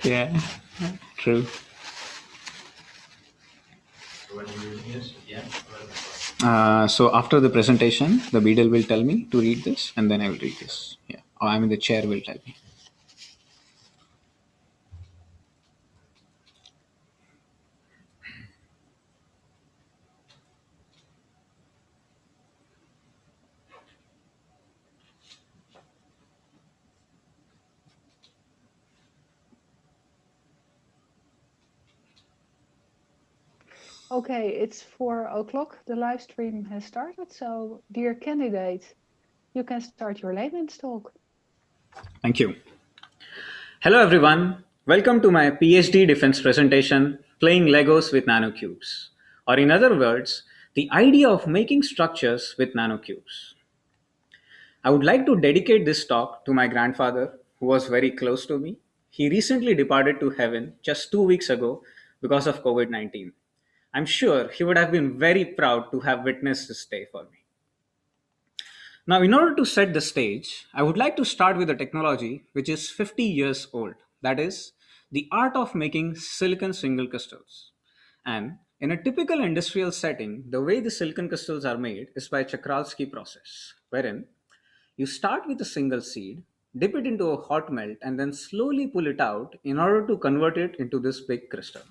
Yeah, true. So after the presentation, the beadle will tell me to read this, and then I will read this. Yeah, or I mean the chair will tell me. Okay, it's 4 o'clock. The live stream has started. So, dear candidate, you can start your layman's talk. Thank you. Hello everyone. Welcome to my PhD defense presentation, Playing Legos with Nanocubes. Or in other words, the idea of making structures with nanocubes. I would like to dedicate this talk to my grandfather, who was very close to me. He recently departed to heaven just 2 weeks ago because of COVID 19. I'm sure he would have been very proud to have witnessed this day for me. Now, in order to set the stage, I would like to start with a technology which is 50 years old. That is, the art of making silicon single crystals. And in a typical industrial setting, the way the silicon crystals are made is by Chakralski process, wherein you start with a single seed, dip it into a hot melt, and then slowly pull it out in order to convert it into this big crystal.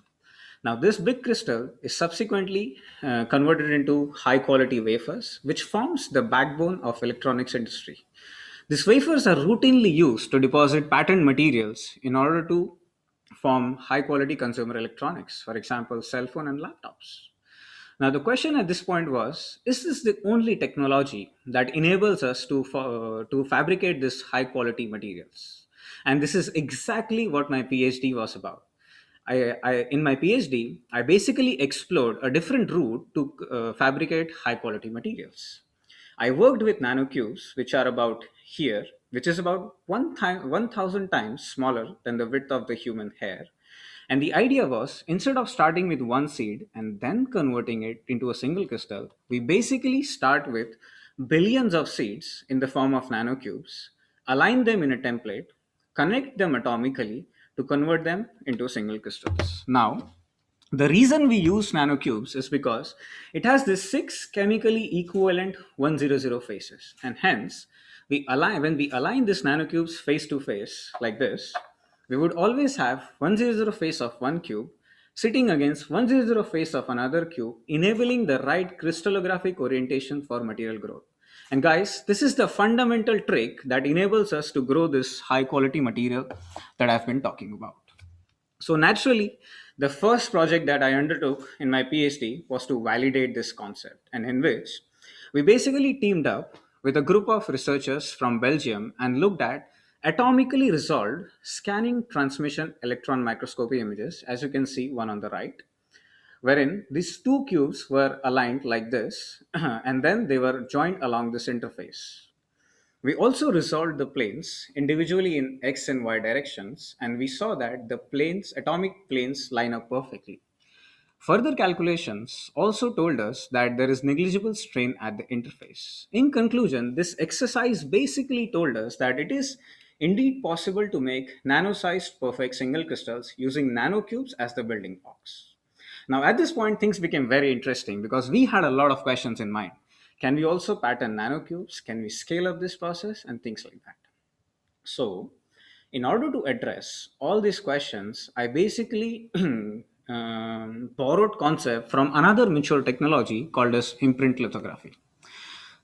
Now, this big crystal is subsequently converted into high quality wafers, which forms the backbone of electronics industry. These wafers are routinely used to deposit patterned materials in order to form high quality consumer electronics, for example, cell phone and laptops. Now, the question at this point was, is this the only technology that enables us to fabricate this high quality materials? And this is exactly what my PhD was about. In my PhD, I basically explored a different route to fabricate high quality materials. I worked with nanocubes, which are about here, which is about 1,000 times smaller than the width of the human hair. And the idea was instead of starting with one seed and then converting it into a single crystal, we basically start with billions of seeds in the form of nanocubes, align them in a template, connect them atomically to convert them into single crystals. Now, the reason we use nanocubes is because it has this six chemically equivalent 100 faces, and hence when we align these nanocubes face to face like this, we would always have 100 face of one cube sitting against 100 face of another cube, enabling the right crystallographic orientation for material growth. And guys, this is the fundamental trick that enables us to grow this high quality material that I've been talking about. So, naturally, the first project that I undertook in my PhD was to validate this concept, and in which we basically teamed up with a group of researchers from Belgium and looked at atomically resolved scanning transmission electron microscopy images, as you can see one on the right, wherein these two cubes were aligned like this and then they were joined along this interface. We also resolved the planes individually in x and y directions, and we saw that the planes, atomic planes, line up perfectly. Further calculations also told us that there is negligible strain at the interface. In conclusion, this exercise basically told us that it is indeed possible to make nano-sized perfect single crystals using nanocubes as the building blocks. Now, at this point, things became very interesting because we had a lot of questions in mind. Can we also pattern nanocubes? Can we scale up this process? And things like that. So, in order to address all these questions, I basically borrowed concept from another mature technology called as imprint lithography.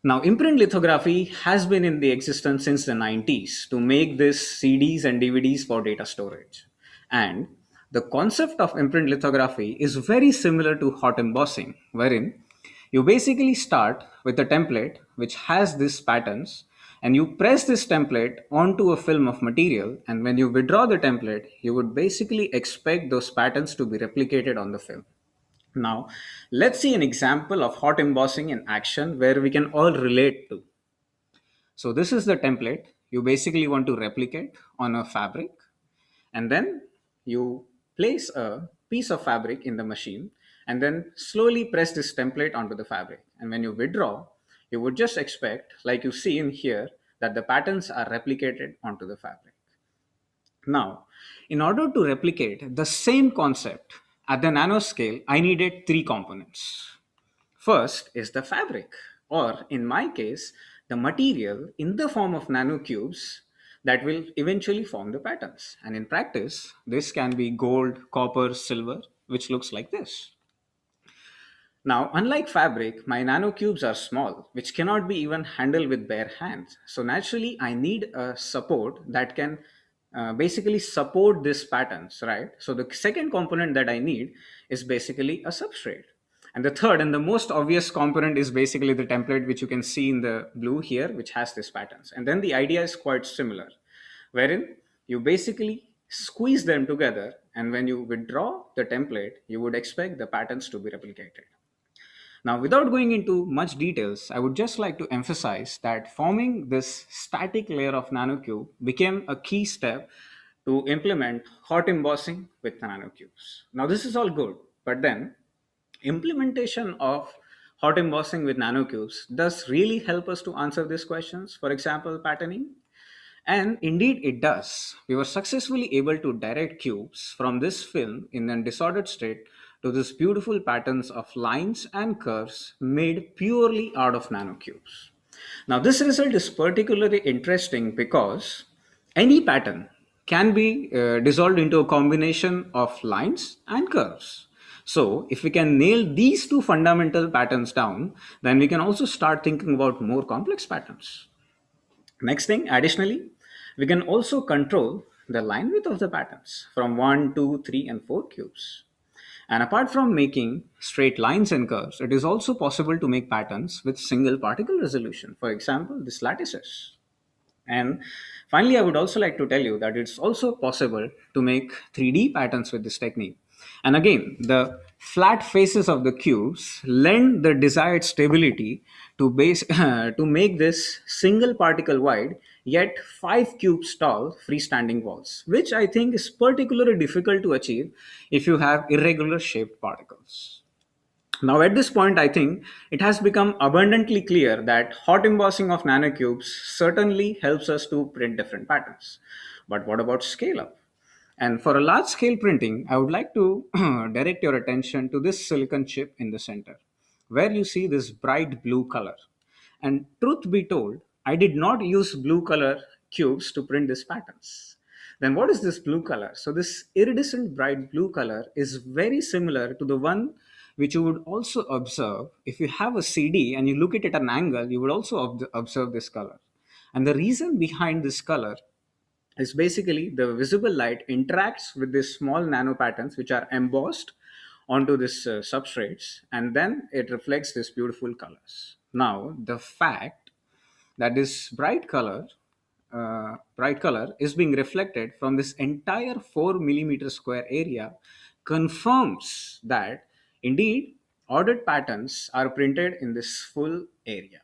Now, imprint lithography has been in the existence since the 90s to make this CDs and DVDs for data storage. And the concept of imprint lithography is very similar to hot embossing, wherein you basically start with a template which has these patterns and you press this template onto a film of material. And when you withdraw the template, you would basically expect those patterns to be replicated on the film. Now, let's see an example of hot embossing in action where we can all relate to. So, this is the template you basically want to replicate on a fabric, and then you place a piece of fabric in the machine and then slowly press this template onto the fabric. And when you withdraw, you would just expect, like you see in here, that the patterns are replicated onto the fabric. Now, in order to replicate the same concept at the nanoscale, I needed three components. First is the fabric, or in my case, the material in the form of nanocubes that will eventually form the patterns. And in practice, this can be gold, copper, silver, which looks like this. Now, unlike fabric, my nanocubes are small, which cannot be even handled with bare hands. So naturally, I need a support that can basically support these patterns, right? So the second component that I need is basically a substrate. And the third and the most obvious component is basically the template, which you can see in the blue here, which has these patterns. And then the idea is quite similar, wherein you basically squeeze them together, and when you withdraw the template, you would expect the patterns to be replicated. Now, without going into much details, I would just like to emphasize that forming this static layer of nanocube became a key step to implement hot embossing with nanocubes. Now, this is all good, but then implementation of hot embossing with nanocubes does really help us to answer these questions. For example, patterning. And indeed, it does. We were successfully able to direct cubes from this film in a disordered state to these beautiful patterns of lines and curves made purely out of nanocubes. Now, this result is particularly interesting because any pattern can be dissolved into a combination of lines and curves. So, if we can nail these two fundamental patterns down, then we can also start thinking about more complex patterns. Next thing, additionally, we can also control the line width of the patterns from 1, 2, 3, and 4 cubes. And apart from making straight lines and curves, it is also possible to make patterns with single particle resolution. For example, this lattices. And finally, I would also like to tell you that it's also possible to make 3D patterns with this technique. And again, the flat faces of the cubes lend the desired stability to base to make this single particle wide yet 5 cubes tall freestanding walls, which I think is particularly difficult to achieve if you have irregular shaped particles. Now, at this point, I think it has become abundantly clear that hot embossing of nanocubes certainly helps us to print different patterns. But what about scale up? And for a large scale printing, I would like to direct your attention to this silicon chip in the center, where you see this bright blue color. And truth be told, I did not use blue color cubes to print these patterns. Then what is this blue color? So this iridescent bright blue color is very similar to the one which you would also observe if you have a CD and you look at it at an angle, you would also observe this color. And the reason behind this color is basically the visible light interacts with these small nano patterns which are embossed onto this substrates, and then it reflects these beautiful colors. Now the fact that this bright color is being reflected from this entire 4 millimeter square area confirms that indeed ordered patterns are printed in this full area.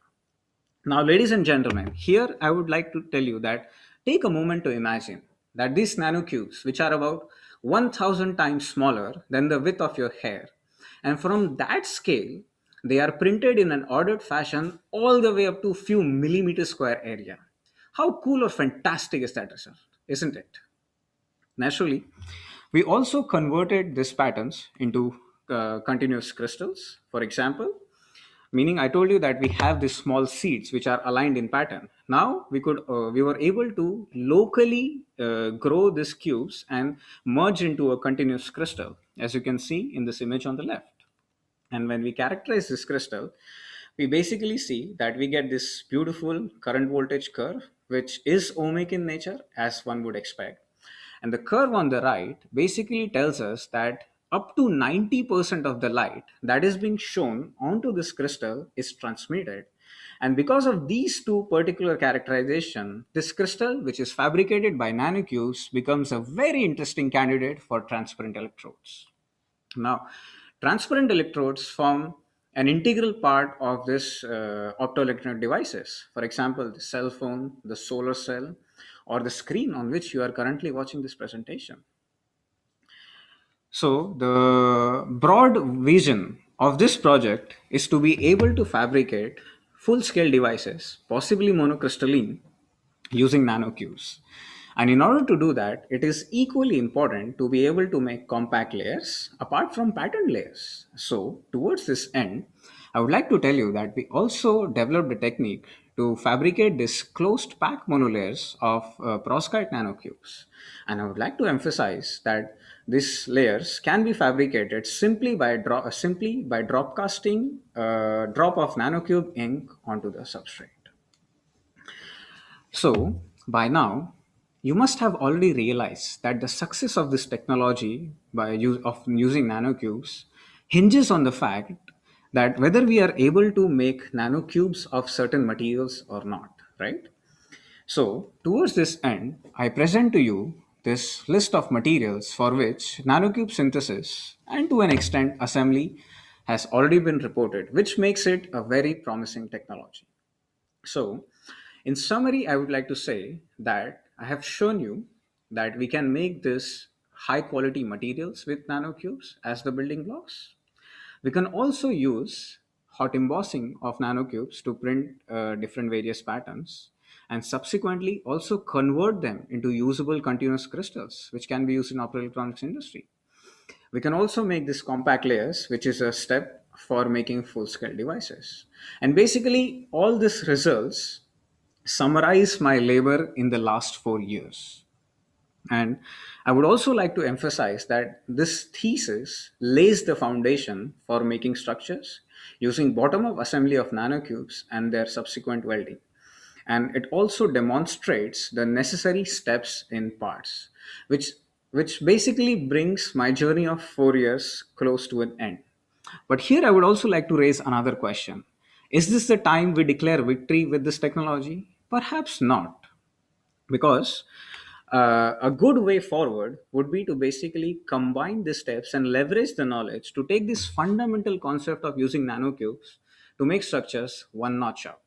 Now, ladies and gentlemen, here I would like to tell you that take a moment to imagine that these nanocubes, which are about 1000 times smaller than the width of your hair, and from that scale, they are printed in an ordered fashion all the way up to few millimeter square area. How cool or fantastic is that result, isn't it? Naturally, we also converted these patterns into continuous crystals. For example, meaning I told you that we have these small seeds which are aligned in pattern. Now we were able to locally grow these cubes and merge into a continuous crystal, as you can see in this image on the left. And when we characterize this crystal, we basically see that we get this beautiful current voltage curve, which is ohmic in nature, as one would expect. And the curve on the right basically tells us that up to 90% of the light that is being shown onto this crystal is transmitted. And because of these two particular characterization, this crystal, which is fabricated by nanocubes, becomes a very interesting candidate for transparent electrodes. Now, transparent electrodes form an integral part of this optoelectronic devices. For example, the cell phone, the solar cell, or the screen on which you are currently watching this presentation. So, the broad vision of this project is to be able to fabricate full scale devices, possibly monocrystalline, using nanocubes. And in order to do that, it is equally important to be able to make compact layers apart from patterned layers. So, towards this end, I would like to tell you that we also developed a technique to fabricate this closed pack monolayers of perovskite nanocubes. And I would like to emphasize that these layers can be fabricated simply by drop casting drop of nanocube ink onto the substrate. So, by now, you must have already realized that the success of this technology of using nanocubes hinges on the fact that whether we are able to make nanocubes of certain materials or not, right? So, towards this end, I present to you this list of materials for which nanocube synthesis and to an extent assembly has already been reported, which makes it a very promising technology. So, in summary, I would like to say that I have shown you that we can make this high quality materials with nanocubes as the building blocks. We can also use hot embossing of nanocubes to print different various patterns and subsequently also convert them into usable continuous crystals, which can be used in optoelectronics industry. We can also make this compact layers, which is a step for making full scale devices. And basically, all this results summarize my labor in the last 4 years. And I would also like to emphasize that this thesis lays the foundation for making structures using bottom up assembly of nanocubes and their subsequent welding. And it also demonstrates the necessary steps in parts, which, which basically brings my journey of 4 years close to an end. But here I would also like to raise another question. Is this the time we declare victory with this technology? Perhaps not, because a good way forward would be to basically combine the steps and leverage the knowledge to take this fundamental concept of using nanocubes to make structures one notch up.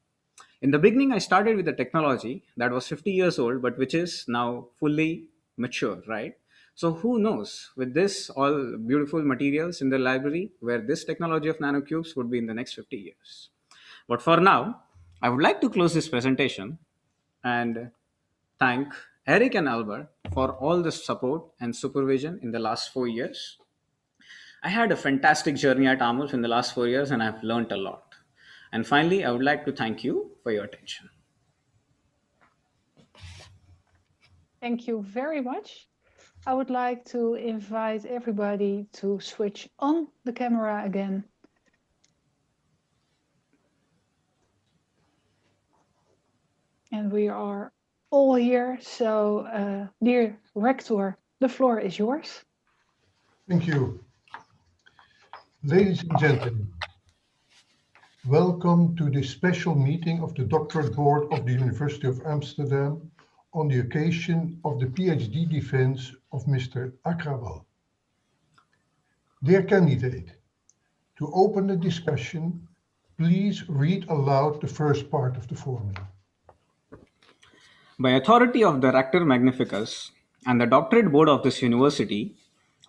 In the beginning, I started with a technology that was 50 years old, but which is now fully mature, right? So who knows, with this all beautiful materials in the library, where this technology of nanocubes would be in the next 50 years. But for now, I would like to close this presentation and thank Eric and Albert for all the support and supervision in the last 4 years. I had a fantastic journey at Amulf in the last 4 years and I've learned a lot. And finally, I would like to thank you for your attention. Thank you very much. I would like to invite everybody to switch on the camera again. And we are all here. So, dear Rector, the floor is yours. Thank you. Ladies and gentlemen, welcome to this special meeting of the Doctorate Board of the University of Amsterdam on the occasion of the PhD defense of Mr. Agrawal. Dear candidate, to open the discussion, please read aloud the first part of the formula. By authority of the Rector Magnificus and the Doctorate Board of this university,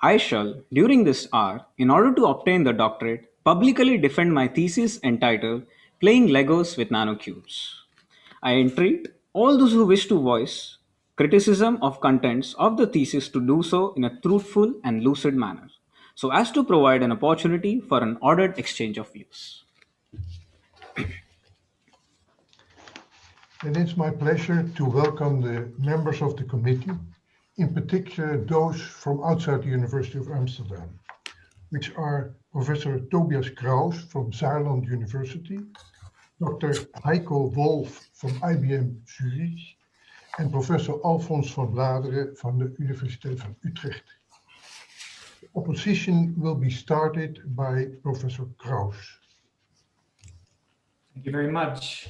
I shall, during this hour, in order to obtain the doctorate, publicly defend my thesis entitled Playing Legos with Nanocubes. I entreat all those who wish to voice criticism of contents of the thesis to do so in a truthful and lucid manner, so as to provide an opportunity for an ordered exchange of views. And it's my pleasure to welcome the members of the committee, in particular those from outside the University of Amsterdam, which are Professor Tobias Kraus from Saarland University, Dr. Heiko Wolf from IBM Zurich, and Professor Alfons van Bladeren from the Universiteit van Utrecht. The opposition will be started by Professor Kraus. Thank you very much.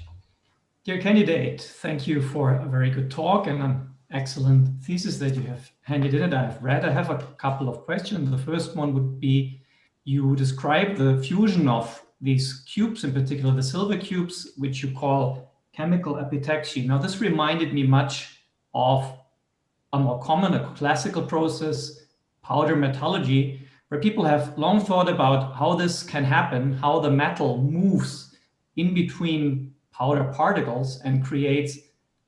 Dear candidate, thank you for a very good talk and an excellent thesis that you have handed in and I've read. I have a couple of questions. The first one would be, you describe the fusion of these cubes, in particular the silver cubes, which you call chemical epitaxy. Now this reminded me much of a more common, a classical process, powder metallurgy, where people have long thought about how this can happen, how the metal moves in between powder particles and creates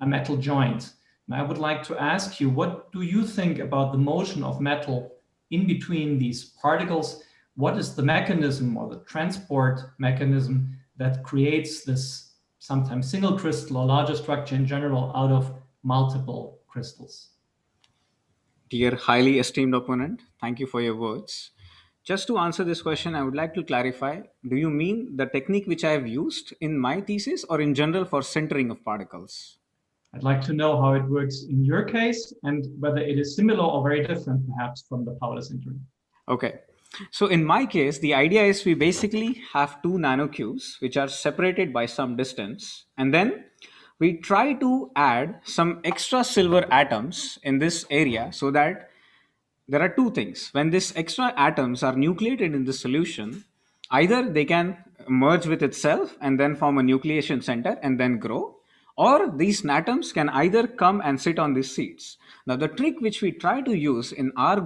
a metal joint. And I would like to ask you, what do you think about the motion of metal in between these particles? What is the mechanism or the transport mechanism that creates this sometimes single crystal or larger structure in general out of multiple crystals? Dear highly esteemed opponent, thank you for your words. Just to answer this question, I would like to clarify, do you mean the technique which I have used in my thesis or in general for centering of particles? I'd like to know how it works in your case and whether it is similar or very different perhaps from the Pauli centering. Okay. So in my case, the idea is we basically have two nanocubes which are separated by some distance, and then we try to add some extra silver atoms in this area so that there are two things. When these extra atoms are nucleated in the solution, either they can merge with itself and then form a nucleation center and then grow, or these atoms can either come and sit on these seeds. Now, the trick which we try to use in our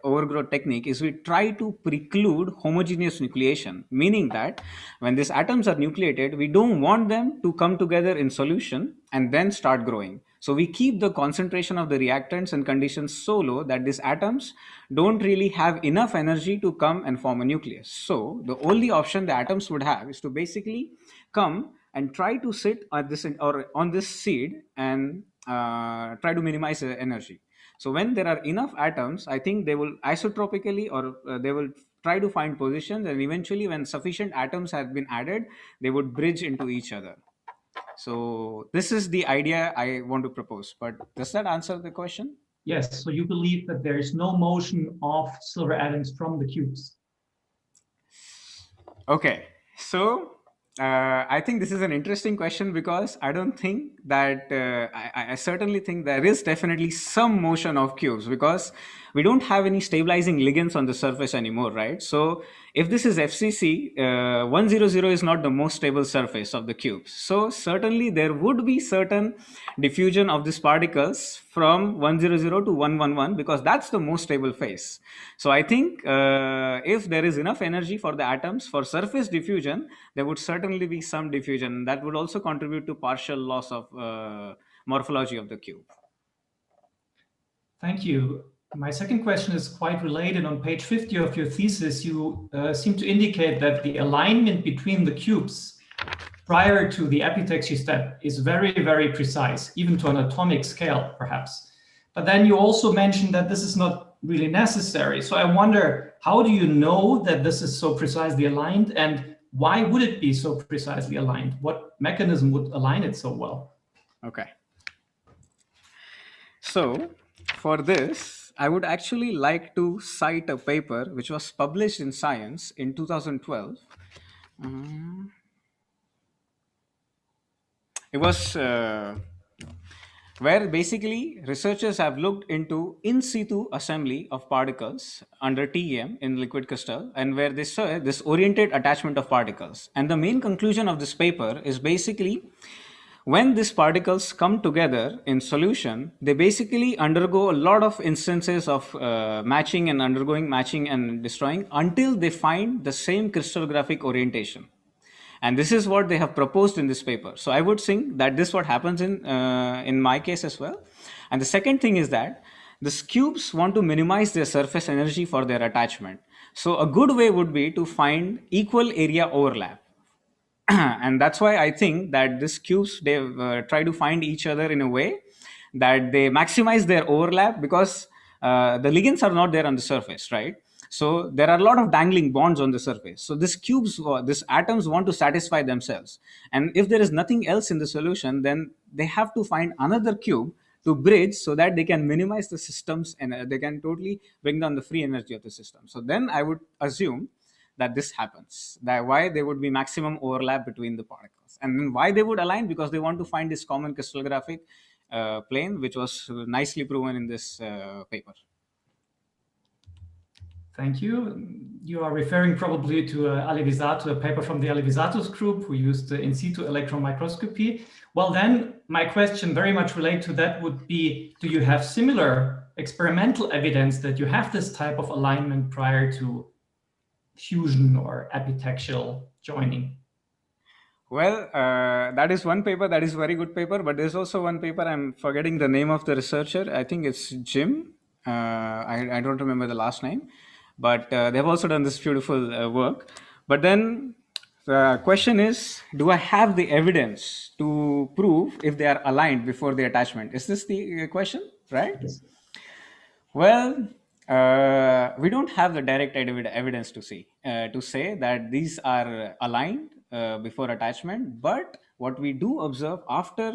overgrowth technique is we try to preclude homogeneous nucleation, meaning that when these atoms are nucleated, we don't want them to come together in solution and then start growing. So we keep the concentration of the reactants and conditions so low that these atoms don't really have enough energy to come and form a nucleus. So the only option the atoms would have is to basically come and try to sit at this or on this seed and try to minimize the energy. So when there are enough atoms, I think they will isotropically or they will try to find positions, and eventually when sufficient atoms have been added, they would bridge into each other. So this is the idea I want to propose, but does that answer the question? Yes, so you believe that there is no motion of silver atoms from the cubes. Okay, so I think this is an interesting question because I don't think that I certainly think there is definitely some motion of cubes because we don't have any stabilizing ligands on the surface anymore, right? So if this is FCC, 100 is not the most stable surface of the cubes. So certainly there would be certain diffusion of these particles from 100 to 111 because that's the most stable phase. So I think if there is enough energy for the atoms for surface diffusion, there would certainly be some diffusion that would also contribute to partial loss of morphology of the cube. Thank you. My second question is quite related. On page 50 of your thesis, you seem to indicate that the alignment between the cubes prior to the epitaxy step is very, very precise, even to an atomic scale, perhaps. But then you also mentioned that this is not really necessary. So I wonder, how do you know that this is so precisely aligned, and why would it be so precisely aligned? What mechanism would align it so well? Okay. So for this, I would actually like to cite a paper which was published in Science in 2012. It was where basically researchers have looked into in situ assembly of particles under TEM in liquid crystal, and where they saw this oriented attachment of particles. And the main conclusion of this paper is basically when these particles come together in solution, they basically undergo a lot of instances of matching and undergoing matching and destroying until they find the same crystallographic orientation. And this is what they have proposed in this paper. So I would think that this is what happens in my case as well. And the second thing is that these cubes want to minimize their surface energy for their attachment. So a good way would be to find equal area overlap. And that's why I think that these cubes, they try to find each other in a way that they maximize their overlap because the ligands are not there on the surface, right? So there are a lot of dangling bonds on the surface. So these cubes, these atoms want to satisfy themselves. And if there is nothing else in the solution, then they have to find another cube to bridge so that they can minimize the systems and they can totally bring down the free energy of the system. So then I would assume that this happens, that why there would be maximum overlap between the particles, and then why they would align, because they want to find this common crystallographic plane, which was nicely proven in this paper. Thank you. You are referring probably to a paper from the Alivisatos group who used in situ electron microscopy. Well, then my question very much related to that would be, do you have similar experimental evidence that you have this type of alignment prior to fusion or epitaxial joining? Well, that is one paper. That is very good paper. But there's also one paper. I'm forgetting the name of the researcher. I think it's Jim. I don't remember the last name. But they've also done this beautiful work. But then the question is, do I have the evidence to prove if they are aligned before the attachment? Is this the question, right? Yes. Well, we don't have the direct evidence to say that these are aligned before attachment. But what we do observe after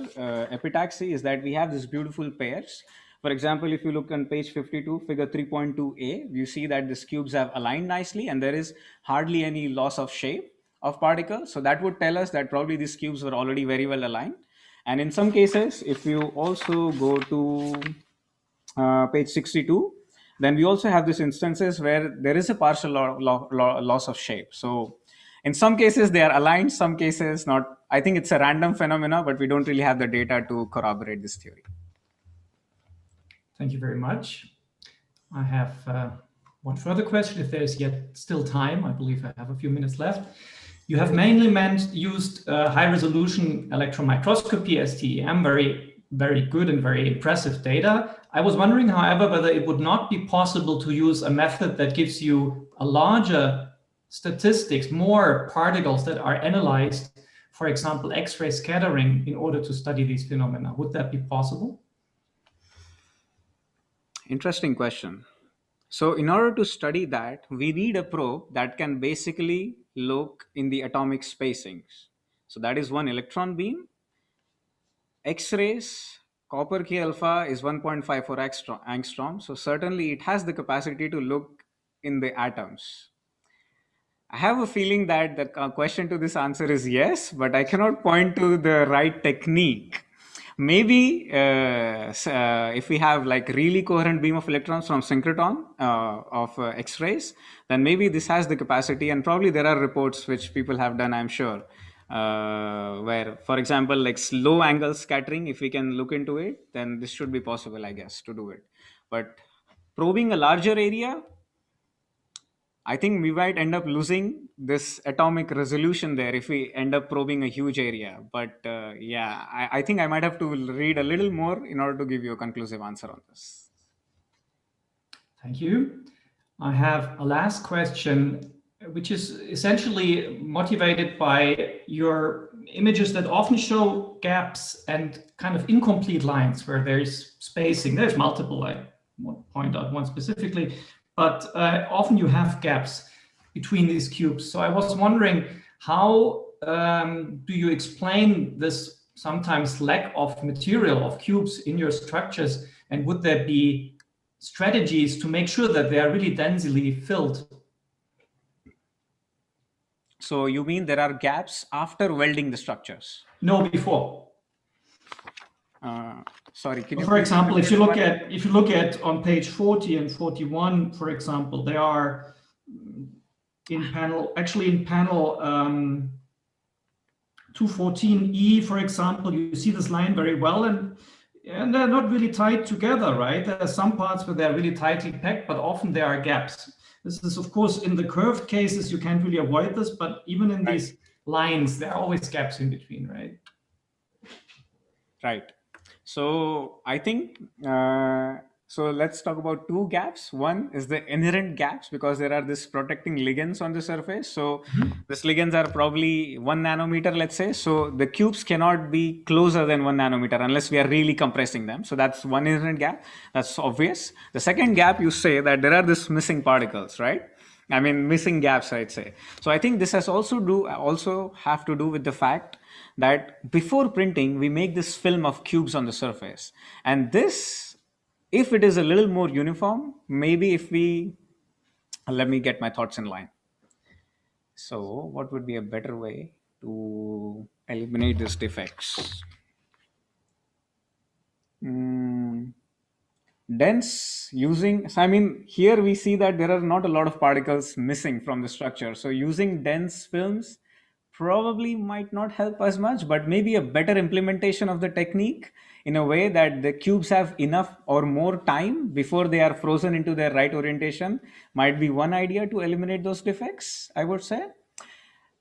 epitaxy is that we have these beautiful pairs. For example, if you look on page 52, figure 3.2a, you see that these cubes have aligned nicely, and there is hardly any loss of shape of particles. So that would tell us that probably these cubes were already very well aligned. And in some cases, if you also go to page 62, then we also have these instances where there is a partial loss of shape. So in some cases they are aligned, some cases not. I think it's a random phenomena, but we don't really have the data to corroborate this theory. Thank you very much. I have one further question, if there's yet still time. I believe I have a few minutes left. You have mainly used high-resolution electron microscopy, STEM, very good and very impressive data. I was wondering, however, whether it would not be possible to use a method that gives you a larger statistics, more particles that are analyzed, for example, X-ray scattering, in order to study these phenomena. Would that be possible? Interesting question. So in order to study that, we need a probe that can basically look in the atomic spacings. So that is one electron beam. X-rays, copper K alpha is 1.54 angstrom. So certainly it has the capacity to look in the atoms. I have a feeling that the question to this answer is yes, but I cannot point to the right technique. Maybe if we have like really coherent beam of electrons from synchrotron of X-rays, then maybe this has the capacity, and probably there are reports which people have done, I'm sure, where, for example, like slow angle scattering, if we can look into it, then this should be possible, I guess, to do it. But probing a larger area, I think we might end up losing this atomic resolution there if we end up probing a huge area. But yeah, I think I might have to read a little more in order to give you a conclusive answer on this. Thank you. I have a last question, which is essentially motivated by your images that often show gaps and kind of incomplete lines where there's spacing. There's multiple, I won't point out one specifically, but often you have gaps between these cubes. So I was wondering, how do you explain this sometimes lack of material of cubes in your structures? And would there be strategies to make sure that they are really densely filled? So you mean there are gaps after welding the structures? No, before. Sorry, can you? For example, if you look at on page 40 and 41, for example, they are in panel 214E, for example. You see this line very well, and they're not really tied together, right? There are some parts where they're really tightly packed, but often there are gaps. This is, of course, in the curved cases, you can't really avoid this, but even in these lines, there are always gaps in between, right? Right. So I think, so let's talk about two gaps. One is the inherent gaps, because there are these protecting ligands on the surface. So these ligands are probably 1 nanometer, let's say. So the cubes cannot be closer than 1 nanometer unless we are really compressing them. So that's one inherent gap. That's obvious. The second gap, you say that there are these missing particles, right? I mean, missing gaps, I'd say. So I think this has also have to do with the fact that before printing, we make this film of cubes on the surface. And this, if it is a little more uniform, maybe if we, let me get my thoughts in line. So what would be a better way to eliminate these defects? Dense using, so I mean, here we see that there are not a lot of particles missing from the structure. So using dense films probably might not help as much, but maybe a better implementation of the technique in a way that the cubes have enough or more time before they are frozen into their right orientation might be one idea to eliminate those defects, I would say.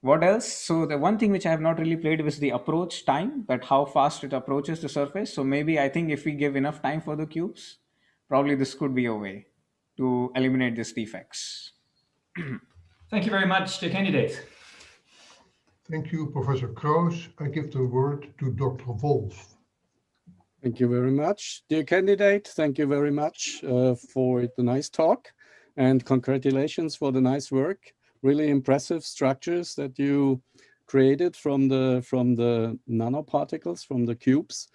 What else? So the one thing which I have not really played was the approach time, that how fast it approaches the surface. So maybe I think if we give enough time for the cubes, probably this could be a way to eliminate these defects. Thank you very much, dear candidate. Thank you, Professor Kroos. I give the word to Dr. Wolf. Thank you very much. Dear candidate, thank you very much for the nice talk, and congratulations for the nice work. Really impressive structures that you created from the nanoparticles, from the cubes.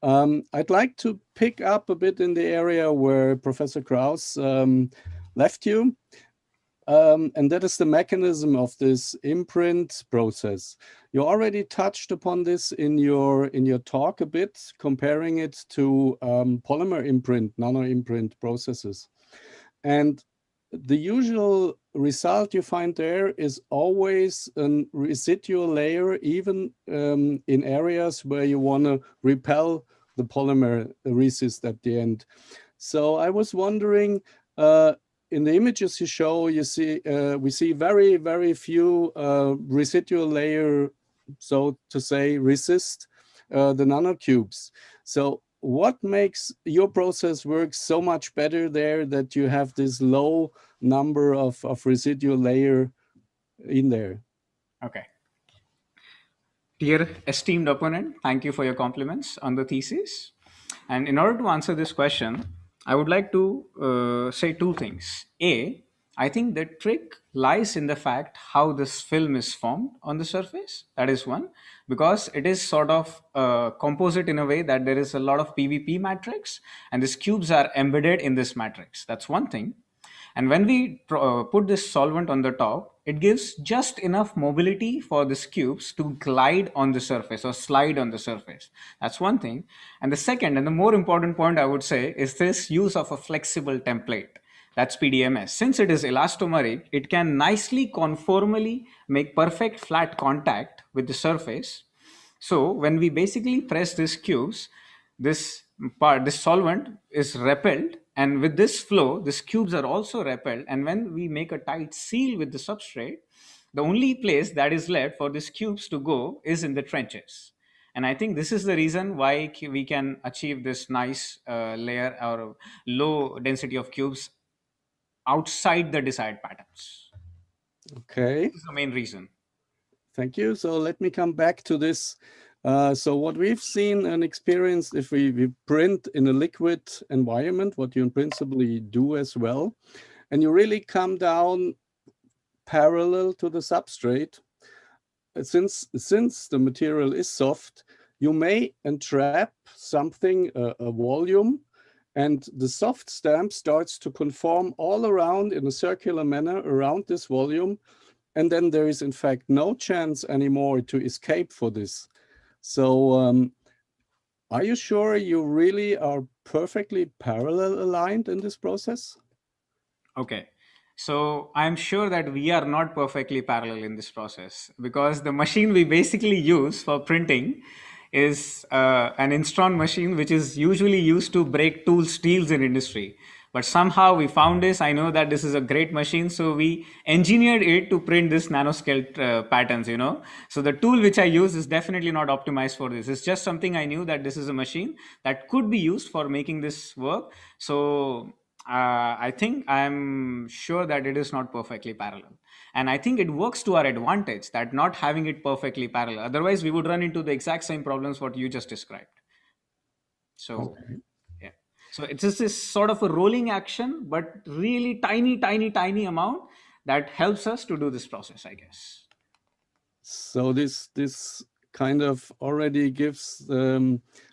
I'd like to pick up a bit in the area where Professor Kraus left you. And that is the mechanism of this imprint process. You already touched upon this in your talk a bit, comparing it to polymer imprint, nano imprint processes. And the usual result you find there is always a residual layer, even in areas where you want to repel the polymer resist at the end. So I was wondering, in the images you show, you see we see very, very few residual layer, so to say, resist the nanocubes. So what makes your process work so much better there that you have this low number of residual layer in there? Okay. Dear esteemed opponent, thank you for your compliments on the thesis. And in order to answer this question, I would like to say two things. A, I think the trick lies in the fact how this film is formed on the surface. That is one, because it is sort of composite in a way that there is a lot of PVP matrix, and these cubes are embedded in this matrix. That's one thing. And when we put this solvent on the top, it gives just enough mobility for these cubes to glide on the surface or slide on the surface. That's one thing. And the second and the more important point I would say is this use of a flexible template. That's PDMS. Since it is elastomeric, it can nicely conformally make perfect flat contact with the surface. So when we basically press these cubes, this solvent is repelled, and with this flow, these cubes are also repelled. And when we make a tight seal with the substrate, the only place that is left for these cubes to go is in the trenches. And I think this is the reason why we can achieve this nice layer or low density of cubes outside the desired patterns. Okay. This is the main reason. Thank you. So let me come back to this. So what we've seen and experienced, if we print in a liquid environment, what you in principle do as well, and you really come down parallel to the substrate, since the material is soft, you may entrap something, a volume, and the soft stamp starts to conform all around in a circular manner around this volume. And then there is in fact no chance anymore to escape for this. So are you sure you really are perfectly parallel aligned in this process? Okay. So I'm sure that we are not perfectly parallel in this process, because the machine we basically use for printing is an Instron machine, which is usually used to break tool steels in industry. But somehow we found this. I know that this is a great machine, so we engineered it to print this nanoscale patterns, So the tool which I use is definitely not optimized for this. It's just something I knew that this is a machine that could be used for making this work. So I think I'm sure that it is not perfectly parallel. And I think it works to our advantage that not having it perfectly parallel. Otherwise, we would run into the exact same problems what you just described. So, okay. Yeah. So it's just this sort of a rolling action, but really tiny amount that helps us to do this process, I guess. So this kind of already gives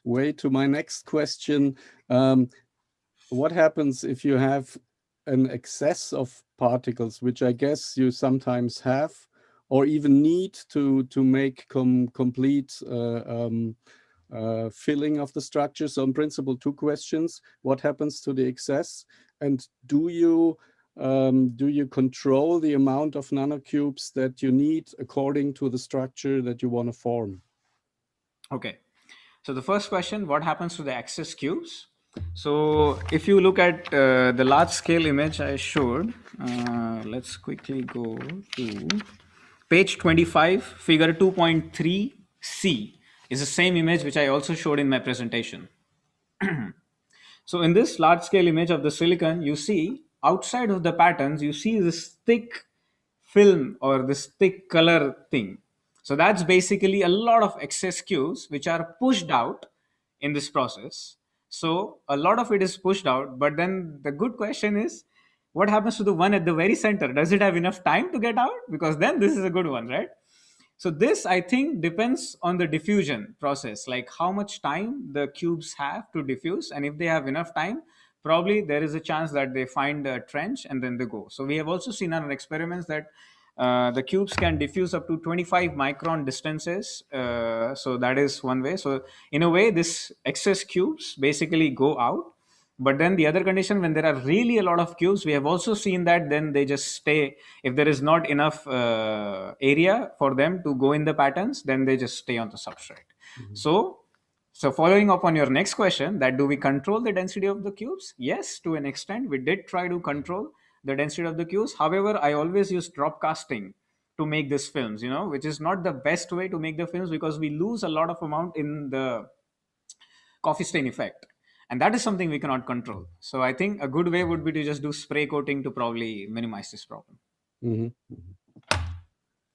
way to my next question. What happens if you have an excess of particles, which I guess you sometimes have, or even need to make complete filling of the structure? So in principle, two questions: what happens to the excess, and do you control the amount of nanocubes that you need according to the structure that you want to form? Okay. So the first question: what happens to the excess cubes? So if you look at the large scale image I showed, let's quickly go to Page 25, figure 2.3c is the same image which I also showed in my presentation. So in this large scale image of the silicon, you see outside of the patterns, you see this thick film or this thick color thing. So that's basically a lot of excess cubes which are pushed out in this process. So a lot of it is pushed out, but then the good question is, what happens to the one at the very center? Does it have enough time to get out? Because then this is a good one, right? So this, I think, depends on the diffusion process, like how much time the cubes have to diffuse. And if they have enough time, probably there is a chance that they find a trench and then they go. So we have also seen on experiments that the cubes can diffuse up to 25 micron distances. So that is one way. So in a way, this excess cubes basically go out. But then the other condition, when there are really a lot of cubes, we have also seen that then they just stay. If there is not enough area for them to go in the patterns, then they just stay on the substrate. So following up on your next question, that do we control the density of the cubes? Yes, to an extent, we did try to control the density of the cubes. However, I always use drop casting to make these films, which is not the best way to make the films because we lose a lot of amount in the coffee stain effect. And that is something we cannot control. So I think a good way would be to just do spray coating to probably minimize this problem.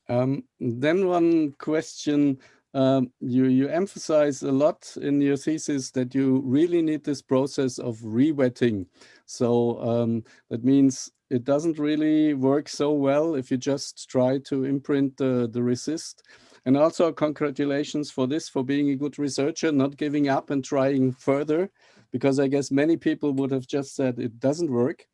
Then one question, you emphasize a lot in your thesis that you really need this process of re-wetting. So that means it doesn't really work so well if you just try to imprint the resist. And also congratulations for this, for being a good researcher, not giving up and trying further, because I guess many people would have just said it doesn't work.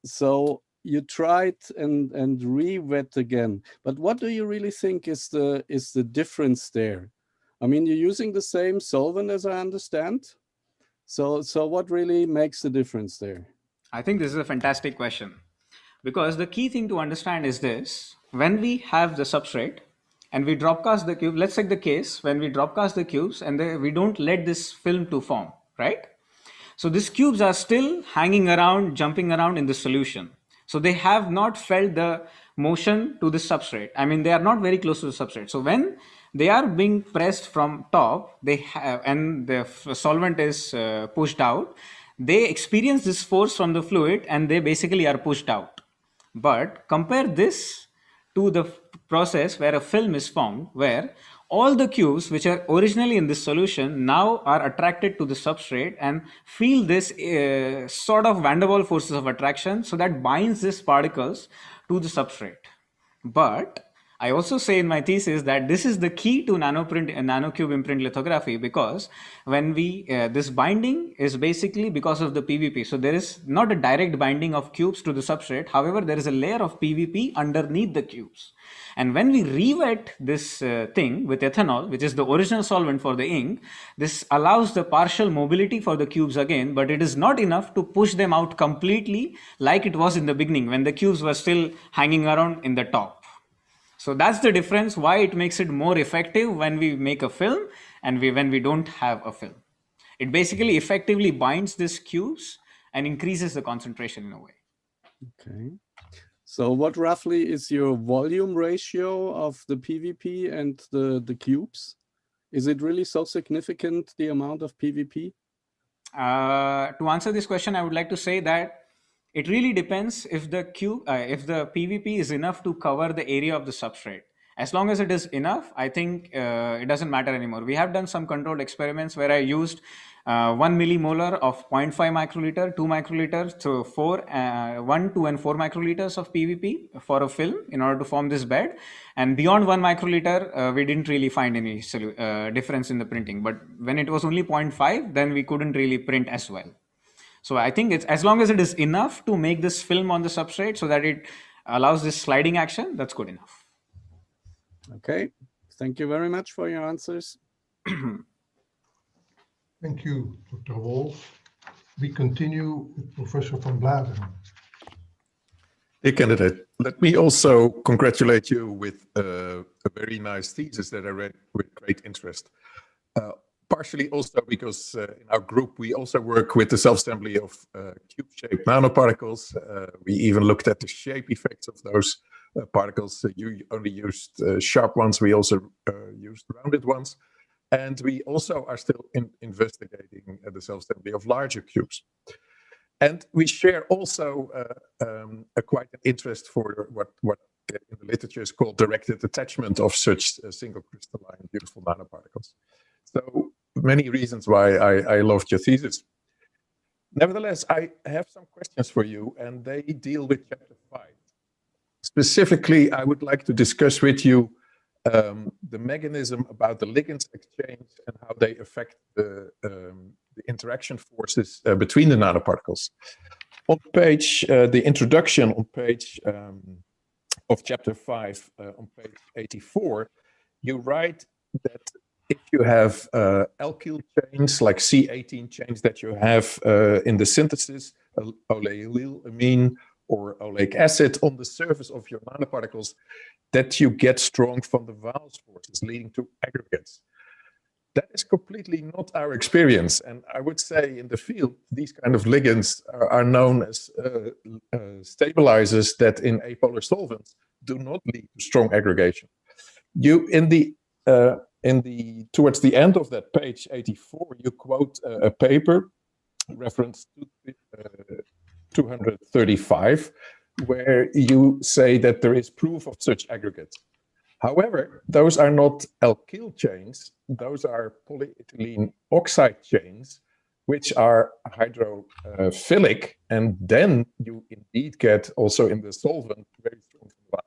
So you tried and re-wet again, but what do you really think is the difference there? I mean, you're using the same solvent as I understand. So what really makes the difference there? I think this is a fantastic question, because the key thing to understand is this: when we have the substrate and we drop cast the cube, let's take the case when we drop cast the cubes and we don't let this film to form, right? So these cubes are still hanging around, jumping around in the solution. So they have not felt the motion to the substrate. I mean, they are not very close to the substrate. So when they are being pressed from top, and the solvent is pushed out, they experience this force from the fluid and they basically are pushed out. But compare this to the process where a film is formed, where all the cubes which are originally in this solution now are attracted to the substrate and feel this sort of van der Waals forces of attraction, so that binds these particles to the substrate. But I also say in my thesis that this is the key to nanocube imprint lithography, because when this binding is basically because of the PVP. So there is not a direct binding of cubes to the substrate. However, there is a layer of PVP underneath the cubes. And when we re-wet this thing with ethanol, which is the original solvent for the ink, this allows the partial mobility for the cubes again, but it is not enough to push them out completely like it was in the beginning when the cubes were still hanging around in the top. So that's the difference, why it makes it more effective when we make a film and when we don't have a film. It basically effectively binds these cubes and increases the concentration in a way. Okay. So what roughly is your volume ratio of the PVP and the cubes? Is it really so significant, the amount of PVP? To answer this question, I would like to say that it really depends if the PVP is enough to cover the area of the substrate. As long as it is enough, I think it doesn't matter anymore. We have done some controlled experiments where I used 1 millimolar of 0.5 microliter, 2 microliters, so 1, 2, and 4 microliters of PVP for a film in order to form this bed. And beyond 1 microliter, we didn't really find any difference in the printing. But when it was only 0.5, then we couldn't really print as well. So I think it's as long as it is enough to make this film on the substrate so that it allows this sliding action, that's good enough. Okay, thank you very much for your answers. Thank you, Dr. Wolf. We continue with Professor van Bladeren. Dear candidate, let me also congratulate you with a very nice thesis that I read with great interest. Partially also because in our group, we also work with the self-assembly of cube-shaped nanoparticles. We even looked at the shape effects of those particles. You only used sharp ones. We also used rounded ones. And we also are still investigating the self-assembly of larger cubes. And we share also quite an interest for what in the literature is called directed attachment of such single crystalline beautiful nanoparticles. So many reasons why I loved your thesis. Nevertheless, I have some questions for you, and they deal with chapter 5. Specifically, I would like to discuss with you the mechanism about the ligands exchange and how they affect the interaction forces between the nanoparticles. On page, the introduction on page of chapter 5, on page 84, you write that if you have alkyl chains, like C18 chains that you have in the synthesis, oleoylamine or oleic acid on the surface of your nanoparticles, that you get strong van der Waals forces leading to aggregates. That is completely not our experience. And I would say in the field, these kind of ligands are known as stabilizers that in apolar solvents do not lead to strong aggregation. You towards the end of that page 84, you quote a paper, reference 235, where you say that there is proof of such aggregates. However, those are not alkyl chains, those are polyethylene oxide chains, which are hydrophilic, and then you indeed get also in the solvent very strong van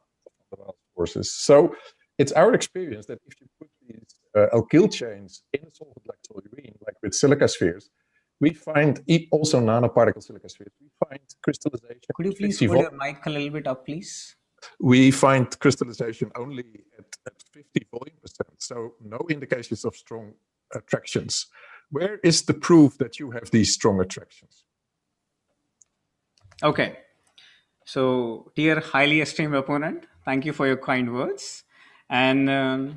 der Waals forces. So it's our experience that if you put these alkyl chains in a solvent like toluene, like with silica spheres, we find also nanoparticle silica spheres, we find crystallization. Could you please hold your mic a little bit up, please? We find crystallization only at 50 volume percent, so no indications of strong attractions. Where is the proof that you have these strong attractions? Okay. So, dear highly esteemed opponent, thank you for your kind words. And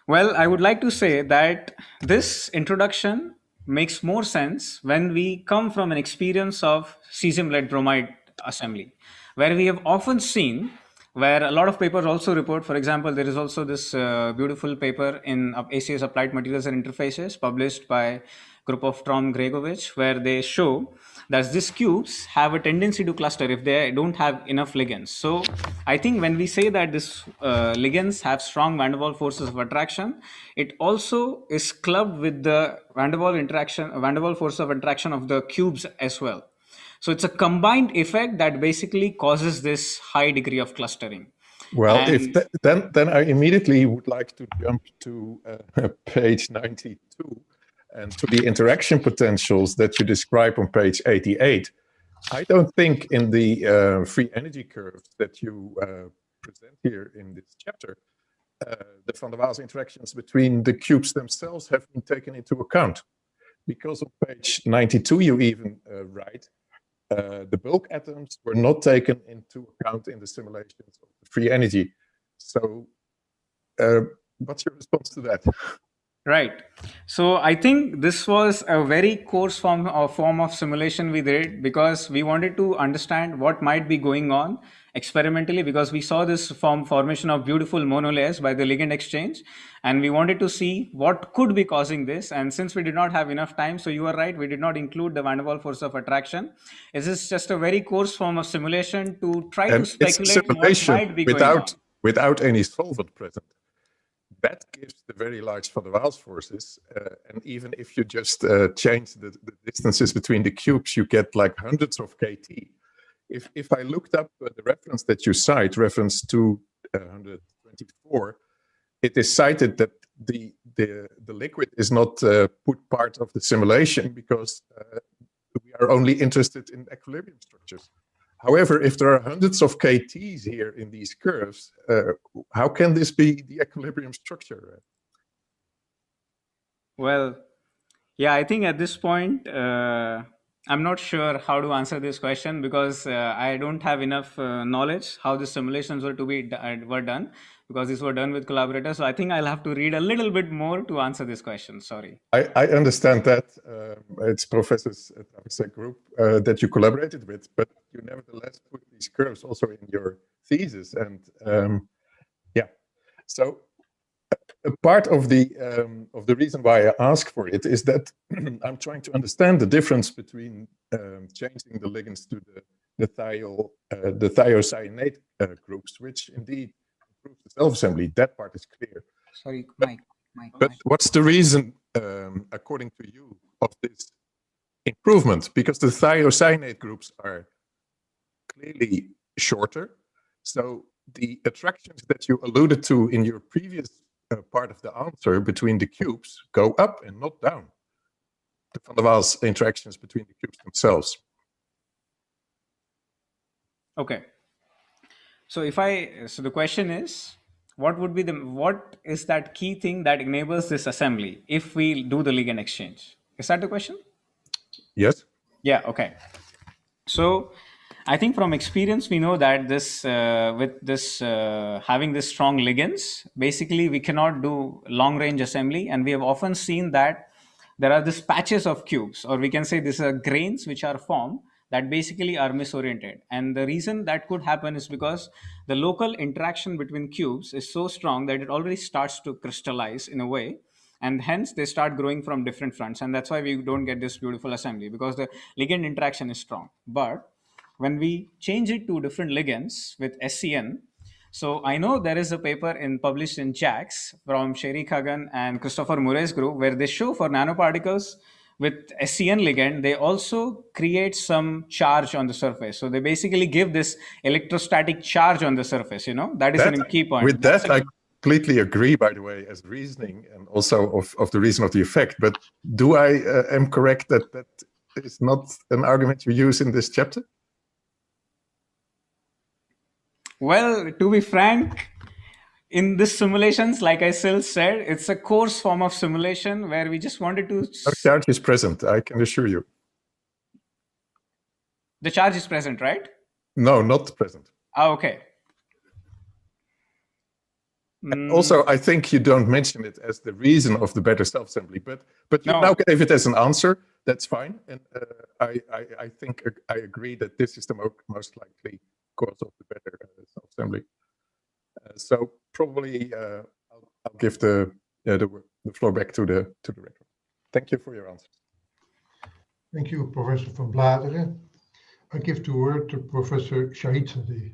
well, I would like to say that this introduction makes more sense when we come from an experience of cesium-lead bromide assembly, where we have often seen, where a lot of papers also report, for example, there is also this beautiful paper in ACS Applied Materials and Interfaces published by group of Tom Gregovich, where they show that these cubes have a tendency to cluster if they don't have enough ligands. So I think when we say that these ligands have strong van der Waals forces of attraction, it also is clubbed with the van der Waals force of attraction of the cubes as well. So it's a combined effect that basically causes this high degree of clustering. Well, then I immediately would like to jump to page 92 and to the interaction potentials that you describe on page 88. I don't think in the free energy curves that you present here in this chapter, the van der Waals interactions between the cubes themselves have been taken into account. Because on page 92, you even write, the bulk atoms were not taken into account in the simulations of the free energy. So what's your response to that? Right. So I think this was a very coarse form of simulation we did because we wanted to understand what might be going on experimentally, because we saw this formation of beautiful monolayers by the ligand exchange, and we wanted to see what could be causing this. And since we did not have enough time, so you are right, we did not include the van der Waals force of attraction. This is just a very coarse form of simulation to try to speculate what might be going on. Without any solvent present. That gives the very large van der Waals forces, and even if you just change the distances between the cubes, you get like hundreds of kT. If I looked up the reference that you cite, reference 224, it is cited that the liquid is not put part of the simulation because we are only interested in equilibrium structures. However, if there are hundreds of kTs here in these curves, how can this be the equilibrium structure? Well, yeah, I think at this point, I'm not sure how to answer this question because I don't have enough knowledge how the simulations were done, because these were done with collaborators. So I think I'll have to read a little bit more to answer this question. Sorry. I understand that it's professors at Travisek Group that you collaborated with, but you nevertheless put these curves also in your thesis. And yeah, so a part of the reason why I ask for it is that I'm trying to understand the difference between changing the ligands to the thiocyanate groups, which indeed improves the self-assembly. That part is clear. Sorry, Mike. But what's the reason, according to you, of this improvement? Because the thiocyanate groups are clearly shorter. So the attractions that you alluded to in your previous part of the answer between the cubes go up and not down. The van der Waals interactions between the cubes themselves. Okay. So the question is, what is that key thing that enables this assembly if we do the ligand exchange? Is that the question? Yes. Yeah. Okay. So I think from experience, we know that having this strong ligands, basically we cannot do long range assembly. And we have often seen that there are these patches of cubes, or we can say these are grains which are formed that basically are misoriented. And the reason that could happen is because the local interaction between cubes is so strong that it already starts to crystallize in a way. And hence they start growing from different fronts. And that's why we don't get this beautiful assembly, because the ligand interaction is strong. But when we change it to different ligands with SCN, so I know there is a paper published in JACS from Sherry Kagan and Christopher Murray's group, where they show for nanoparticles with SCN ligand, they also create some charge on the surface. So they basically give this electrostatic charge on the surface, that is a key point. With that, I completely agree, by the way, as reasoning, and also of the reason of the effect. But do I am correct that that is not an argument you use in this chapter? Well, to be frank, in this simulations, like I still said, it's a coarse form of simulation where we just wanted to... The charge is present, I can assure you. The charge is present, right? No, not present. Ah, okay. And also, I think you don't mention it as the reason of the better self-assembly, but you now gave it as an answer. That's fine, and I think I agree that this is the most likely cause of the better self-assembly. So probably I'll give the floor back to the record. Thank you for your answer. Thank you, Professor van Bladeren. I give the word to Professor Shahid.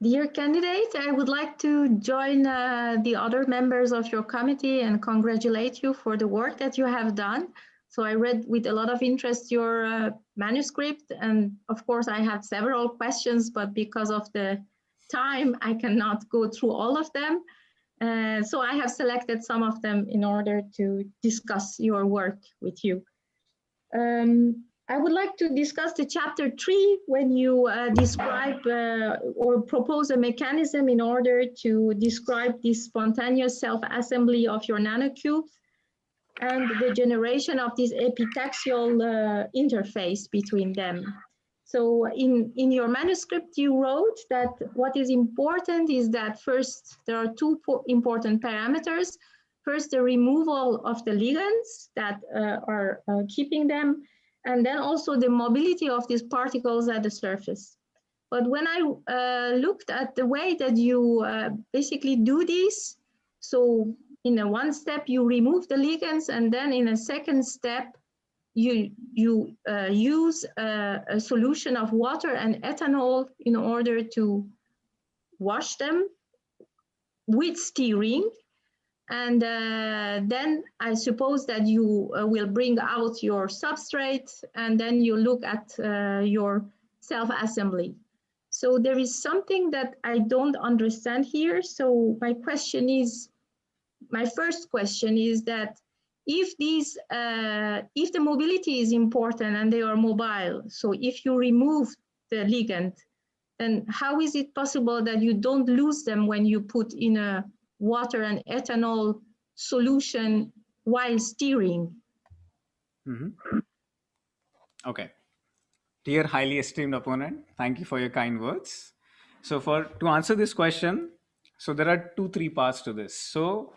Dear candidate, I would like to join the other members of your committee and congratulate you for the work that you have done. So I read with a lot of interest your manuscript, and of course I have several questions, but because of the time, I cannot go through all of them. So I have selected some of them in order to discuss your work with you. I would like to discuss the chapter 3 when you describe or propose a mechanism in order to describe the spontaneous self-assembly of your nanocubes and the generation of this epitaxial interface between them. So in your manuscript, you wrote that what is important is that first, there are two important parameters. First, the removal of the ligands that are keeping them, and then also the mobility of these particles at the surface. But when I looked at the way that you basically do this, so in a one step, you remove the ligands, and then in a second step, you use a solution of water and ethanol in order to wash them with steering. And then I suppose that you will bring out your substrate, and then you look at your self-assembly. So there is something that I don't understand here. So my first question is that if the mobility is important and they are mobile, so if you remove the ligand, then how is it possible that you don't lose them when you put in a water and ethanol solution while steering? Mm-hmm. Okay. Dear highly esteemed opponent, thank you for your kind words. So to answer this question, so there are three parts to this. So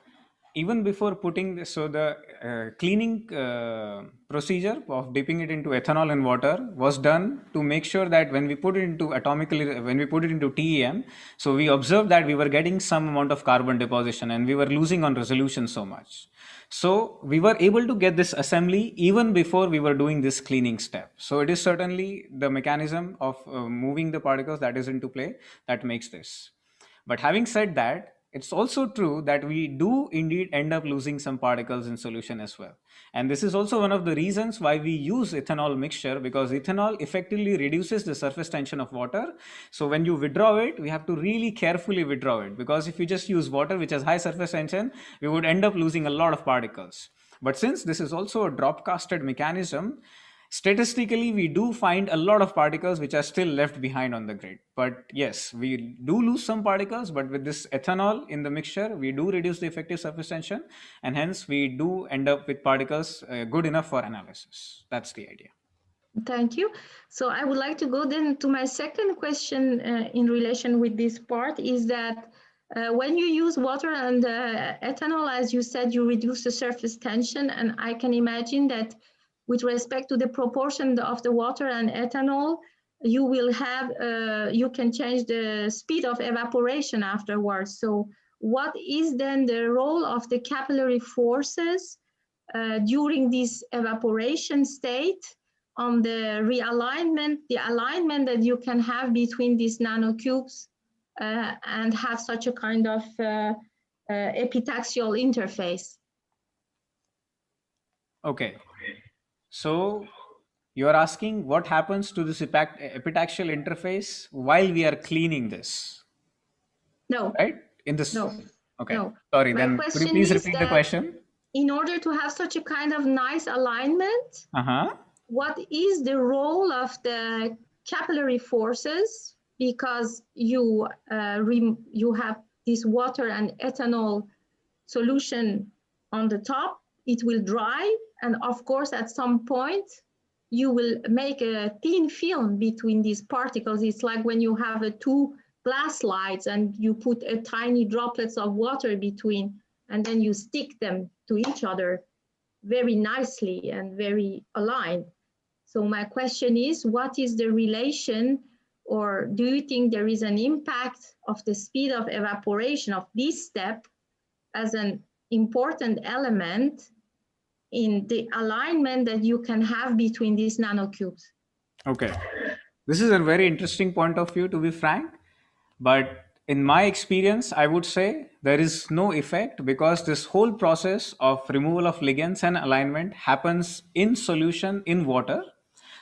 even before putting this, so the cleaning procedure of dipping it into ethanol and water was done to make sure that when we put it into when we put it into TEM, so we observed that we were getting some amount of carbon deposition and we were losing on resolution so much. So we were able to get this assembly even before we were doing this cleaning step. So it is certainly the mechanism of moving the particles that is into play that makes this. But having said that, it's also true that we do indeed end up losing some particles in solution as well. And this is also one of the reasons why we use ethanol mixture, because ethanol effectively reduces the surface tension of water. So when you withdraw it, we have to really carefully withdraw it, because if you just use water which has high surface tension, we would end up losing a lot of particles. But since this is also a drop casted mechanism, statistically we do find a lot of particles which are still left behind on the grid. But yes, we do lose some particles, but with this ethanol in the mixture, we do reduce the effective surface tension, and hence we do end up with particles good enough for analysis. That's the idea. Thank you. So I would like to go then to my second question in relation with this part, is that when you use water and ethanol, as you said, you reduce the surface tension, and I can imagine that with respect to the proportion of the water and ethanol, you will have, you can change the speed of evaporation afterwards. So what is then the role of the capillary forces during this evaporation state on the realignment, the alignment that you can have between these nanocubes and have such a kind of epitaxial interface? Okay. So you're asking what happens to this epitaxial interface while we are cleaning this? No. Right? In this? No. Okay. No. Sorry, My then could you please repeat the question? In order to have such a kind of nice alignment, what is the role of the capillary forces? Because you have this water and ethanol solution on the top, it will dry, and of course at some point you will make a thin film between these particles. It's like when you have two glass slides and you put a tiny droplets of water between, and then you stick them to each other very nicely and very aligned. So my question is, what is the relation, or do you think there is an impact of the speed of evaporation of this step as an important element in the alignment that you can have between these nanocubes? Okay. This is a very interesting point of view, to be frank. But in my experience, I would say there is no effect, because this whole process of removal of ligands and alignment happens in solution in water.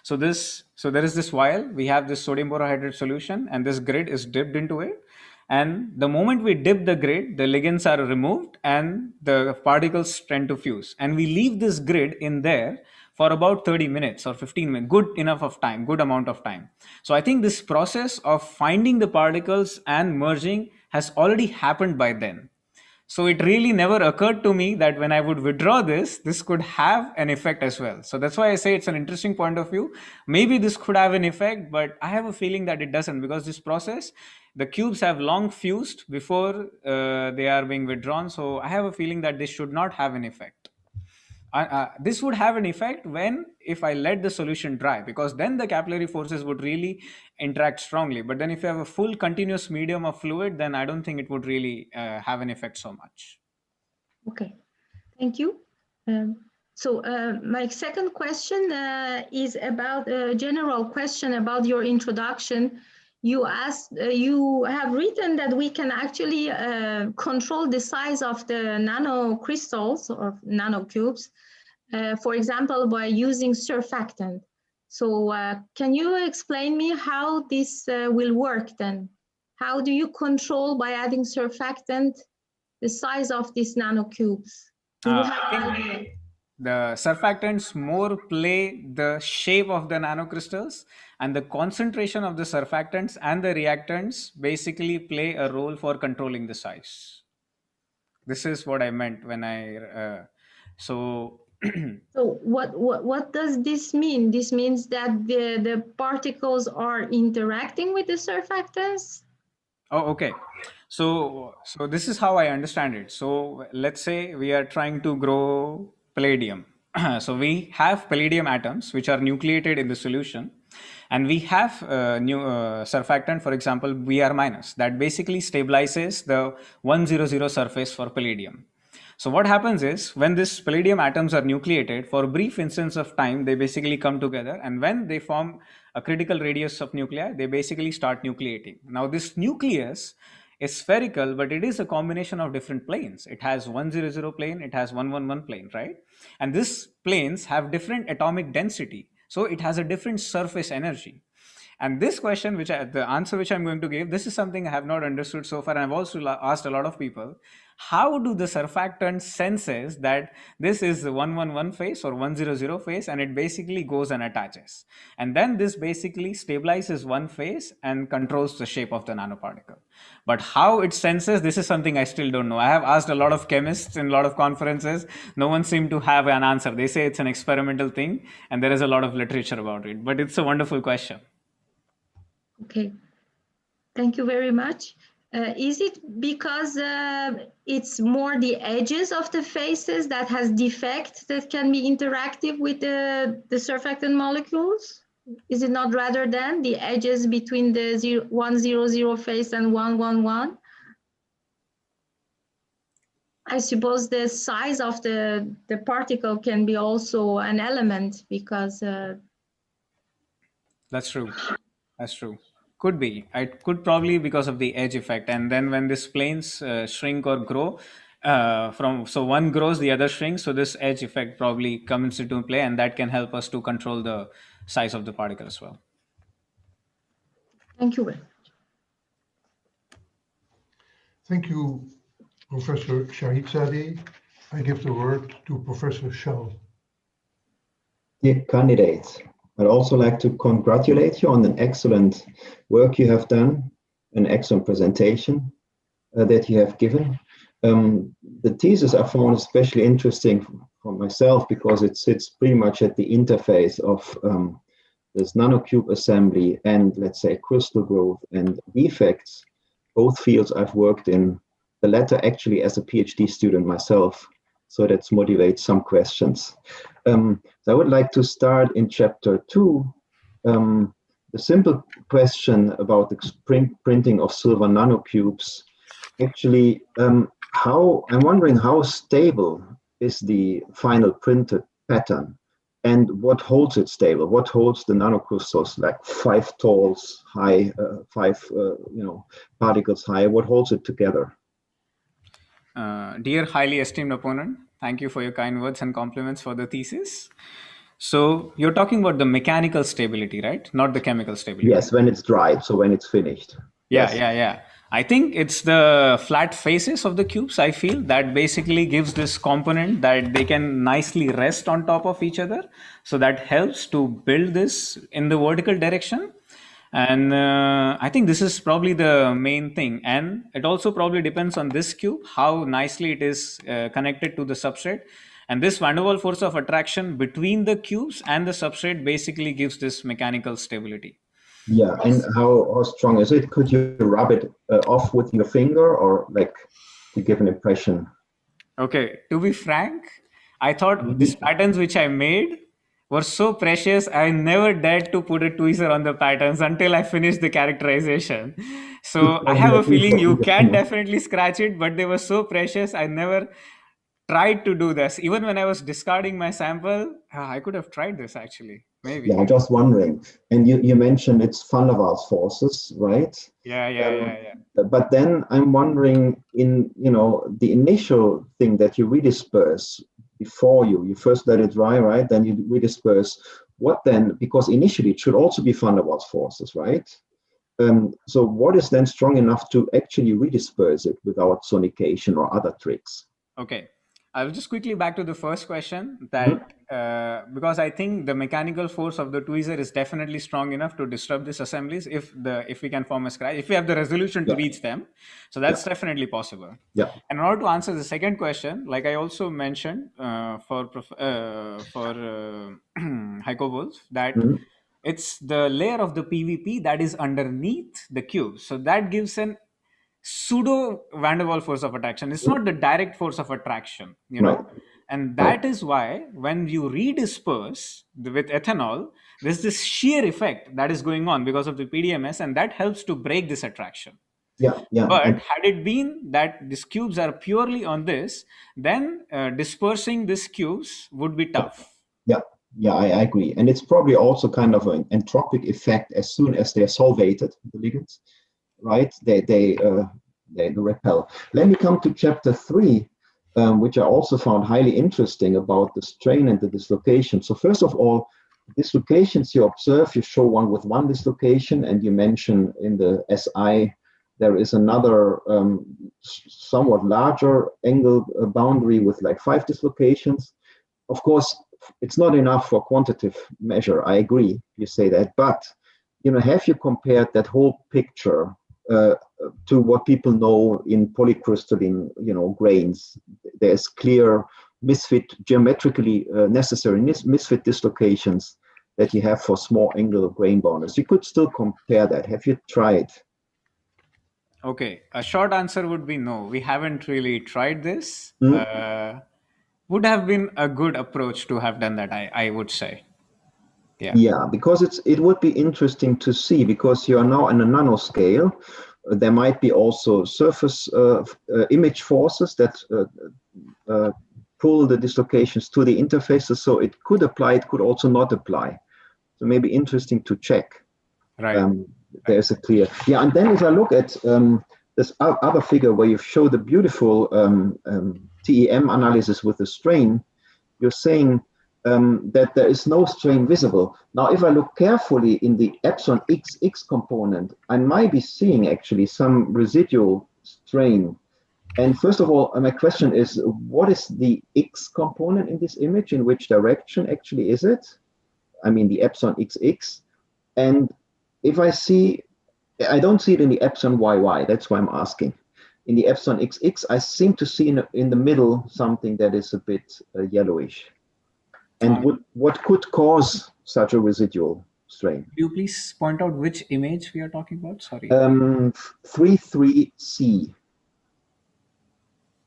So there is this vial, we have this sodium borohydrate solution, and this grid is dipped into it. And the moment we dip the grid, the ligands are removed and the particles tend to fuse. And we leave this grid in there for about 30 minutes or 15 minutes, good enough of time, good amount of time. So I think this process of finding the particles and merging has already happened by then. So it really never occurred to me that when I would withdraw this could have an effect as well. So that's why I say it's an interesting point of view. Maybe this could have an effect, but I have a feeling that it doesn't, because this process, the cubes have long fused before they are being withdrawn. So I have a feeling that this should not have an effect. This would have an effect if I let the solution dry, because then the capillary forces would really interact strongly. But then if you have a full continuous medium of fluid, then I don't think it would really have an effect so much. Okay, thank you. So my second question is about a general question about your introduction. You have written that we can actually control the size of the nanocrystals or nanocubes, for example, by using surfactant. So can you explain me how this will work then? How do you control, by adding surfactant, the size of these nanocubes? Do you have an idea? The surfactants more play the shape of the nanocrystals, and the concentration of the surfactants and the reactants basically play a role for controlling the size. This is what I meant when so So what does this mean? This means that the particles are interacting with the surfactants? Oh, okay. So this is how I understand it. So let's say we are trying to grow palladium. So we have palladium atoms which are nucleated in the solution, and we have new surfactant, for example, Br minus, that basically stabilizes the 100 surface for palladium. So what happens is when these palladium atoms are nucleated, for a brief instance of time, they basically come together, and when they form a critical radius of nuclei, they basically start nucleating. Now this nucleus is spherical, but it is a combination of different planes. It has 100 plane, it has 111 plane, right? And these planes have different atomic density. So it has a different surface energy. And this question, the answer which I'm going to give, this is something I have not understood so far. And I've also asked a lot of people, how do the surfactant senses that this is the 111 phase or 100 phase, and it basically goes and attaches. And then this basically stabilizes one phase and controls the shape of the nanoparticle. But how it senses, this is something I still don't know. I have asked a lot of chemists in a lot of conferences. No one seemed to have an answer. They say it's an experimental thing, and there is a lot of literature about it. But it's a wonderful question. Okay, thank you very much. Is it because it's more the edges of the phases that has defect that can be interactive with the surfactant molecules? Is it not rather than the edges between the 100 phase and 111? I suppose the size of the particle can be also an element because... That's true. That's true. Could be. It could probably because of the edge effect. And then when these planes shrink or grow, so one grows, the other shrinks. So this edge effect probably comes into play, and that can help us to control the size of the particle as well. Thank you very much. Thank you, Professor Shahid. I give the word to Professor Shal. Dear candidates, I'd also like to congratulate you on an excellent work you have done, an excellent presentation that you have given. The thesis I found especially interesting for myself because it sits pretty much at the interface of this nanocube assembly and, let's say, crystal growth and defects, both fields I've worked in, the latter actually as a PhD student myself. So that motivates some questions. So I would like to start in chapter 2, the simple question about the printing of silver nanocubes. Actually, I'm wondering how stable is the final printed pattern, and what holds it stable? What holds the nanocrystals like 5 tols high, 5 particles high? What holds it together? Dear highly esteemed opponent, thank you for your kind words and compliments for the thesis. So you're talking about the mechanical stability, right? Not the chemical stability. Yes, when it's dried, so when it's finished. Yeah, Yes. yeah. I think it's the flat faces of the cubes, I feel, that basically gives this component that they can nicely rest on top of each other. So that helps to build this in the vertical direction. And I think this is probably the main thing. And it also probably depends on this cube, how nicely it is connected to the substrate. And this van der Waals force of attraction between the cubes and the substrate basically gives this mechanical stability. Yeah, and how strong is it? Could you rub it off with your finger or like to give an impression? Okay, to be frank, I thought these patterns which I made were so precious, I never dared to put a tweezer on the patterns until I finished the characterization. So I have a feeling you can definitely scratch it, but they were so precious, I never tried to do this. Even when I was discarding my sample, I could have tried this actually, maybe. Yeah, I'm just wondering. And you mentioned it's van der Waals forces, right? Yeah. But then I'm wondering in, the initial thing that you redisperse before you first let it dry, right? Then you redisperse. What then? Because initially it should also be van der Waals forces, right? So what is then strong enough to actually redisperse it without sonication or other tricks? Okay. I'll just quickly back to the first question that because I think the mechanical force of the tweezer is definitely strong enough to disrupt these assemblies if we can form a scratch, if we have the resolution to reach them. So that's definitely possible. Yeah. And in order to answer the second question, like I also mentioned for Heiko Wolf, that it's the layer of the PVP that is underneath the cube. So that gives an pseudo van der Waals force of attraction. It's not the direct force of attraction, you know. Right. And that is why when you redisperse with ethanol, there's this shear effect that is going on because of the PDMS, and that helps to break this attraction. Yeah. But And had it been that these cubes are purely on this, then dispersing these cubes would be tough. yeah, I agree. And it's probably also kind of an entropic effect as soon as they're solvated, the ligands, right? They repel. Let me come to chapter 3, which I also found highly interesting about the strain and the dislocation. So first of all, dislocations you observe, you show one with one dislocation, and you mention in the SI there is another somewhat larger angle boundary with like 5 dislocations. Of course, it's not enough for quantitative measure. I agree, you say that, but have you compared that whole picture to what people know in polycrystalline, grains? There's clear misfit, geometrically necessary misfit dislocations that you have for small angle grain boundaries. You could still compare that. Have you tried? Okay, a short answer would be no. We haven't really tried this. Would have been a good approach to have done that, I would say. Yeah, because it would be interesting to see, because you are now on a nanoscale. There might be also surface image forces that pull the dislocations to the interfaces. So it could apply, it could also not apply. So maybe interesting to check. Right. There's a clear, and then if I look at this other figure where you show the beautiful TEM analysis with the strain, you're saying that there is no strain visible. Now, if I look carefully in the epsilon XX component, I might be seeing actually some residual strain. And first of all, my question is, what is the X component in this image? In which direction actually is it? I mean, the epsilon XX. And if I don't see it in the epsilon YY, that's why I'm asking. In the epsilon XX, I seem to see in the middle something that is a bit yellowish. And what could cause such a residual strain? Could you please point out which image we are talking about? Sorry. 33C.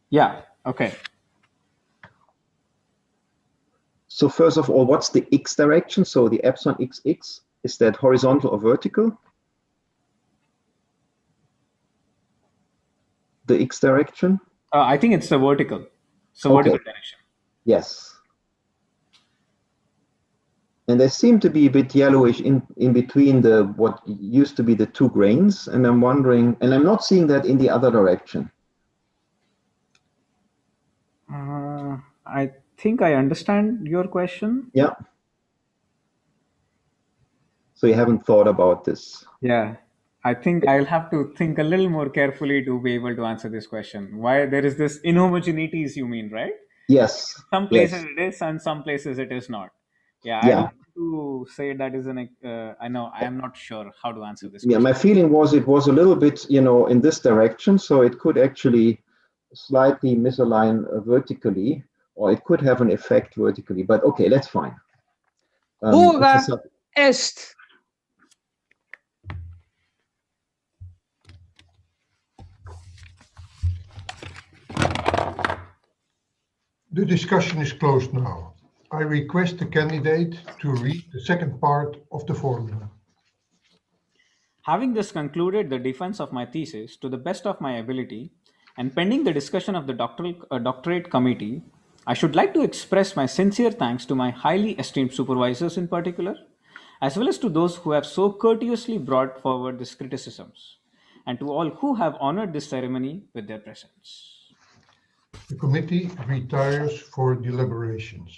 Yeah, okay. So first of all, what's the X direction? So the epsilon XX, is that horizontal or vertical? The X direction? I think it's the vertical. So Okay. vertical direction. Yes. And they seem to be a bit yellowish in between what used to be the 2 grains. And I'm wondering, and I'm not seeing that in the other direction. I think I understand your question. Yeah. So you haven't thought about this? Yeah. I think I'll have to think a little more carefully to be able to answer this question. Why there is this inhomogeneities, you mean, right? Yes. Some places it is and some places it is not. Yeah, I don't want to say that is I know I am not sure how to answer this question. My feeling was it was a little bit, in this direction, so it could actually slightly misalign vertically, or it could have an effect vertically, but okay, that's fine. Hora est. The discussion is closed now. I request the candidate to read the second part of the formula. Having thus concluded the defense of my thesis to the best of my ability, and pending the discussion of the doctorate committee, I should like to express my sincere thanks to my highly esteemed supervisors in particular, as well as to those who have so courteously brought forward these criticisms, and to all who have honored this ceremony with their presence. The committee retires for deliberations.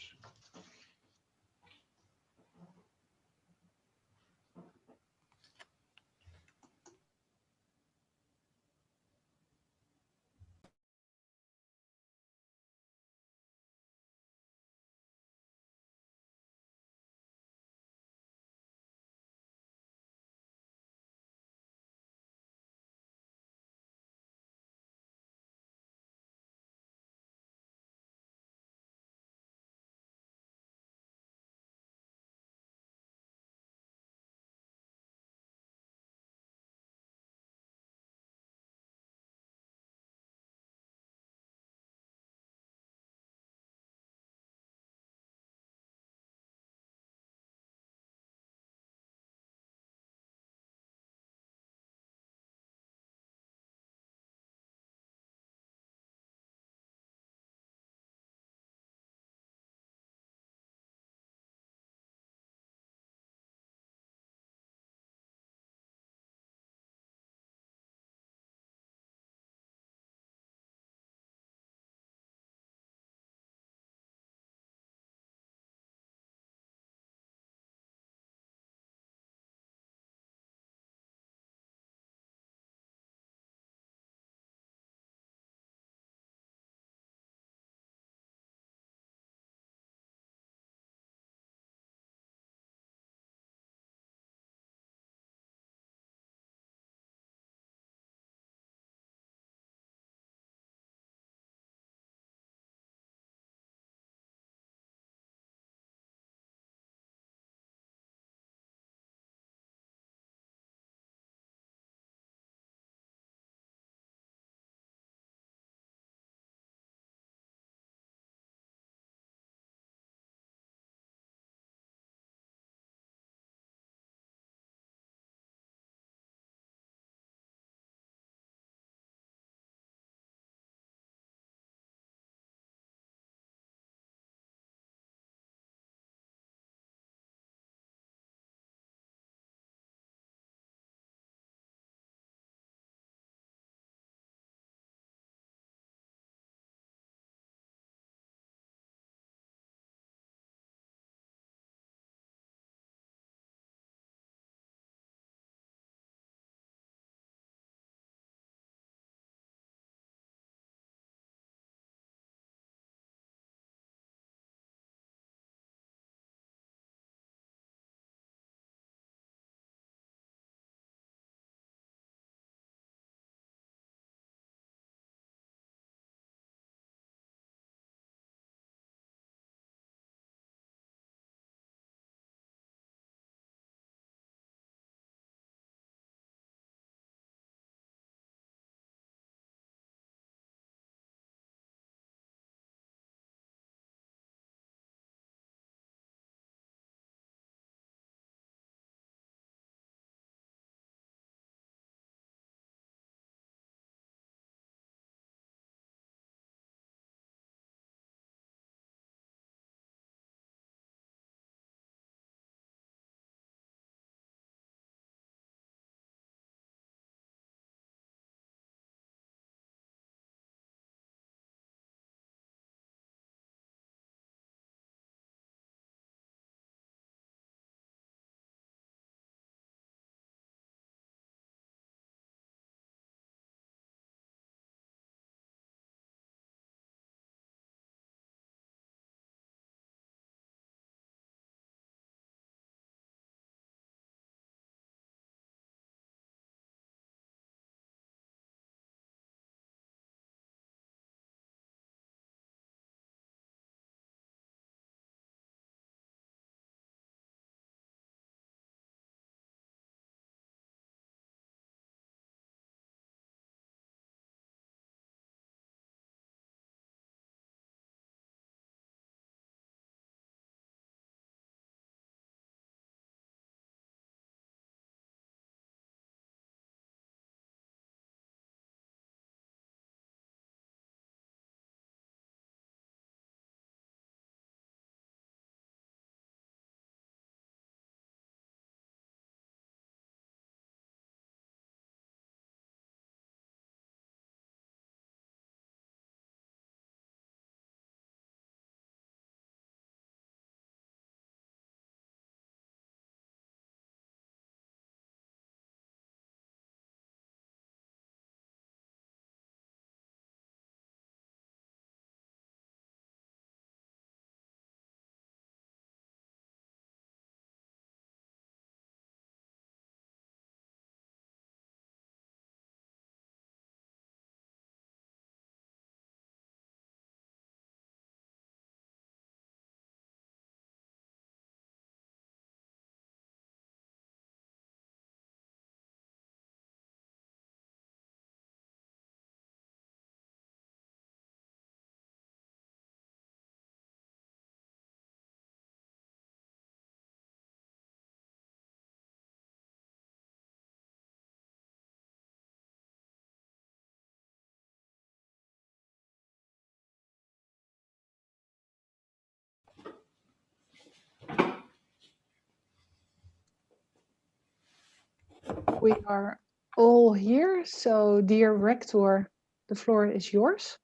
We are all here, so dear Rector, the floor is yours.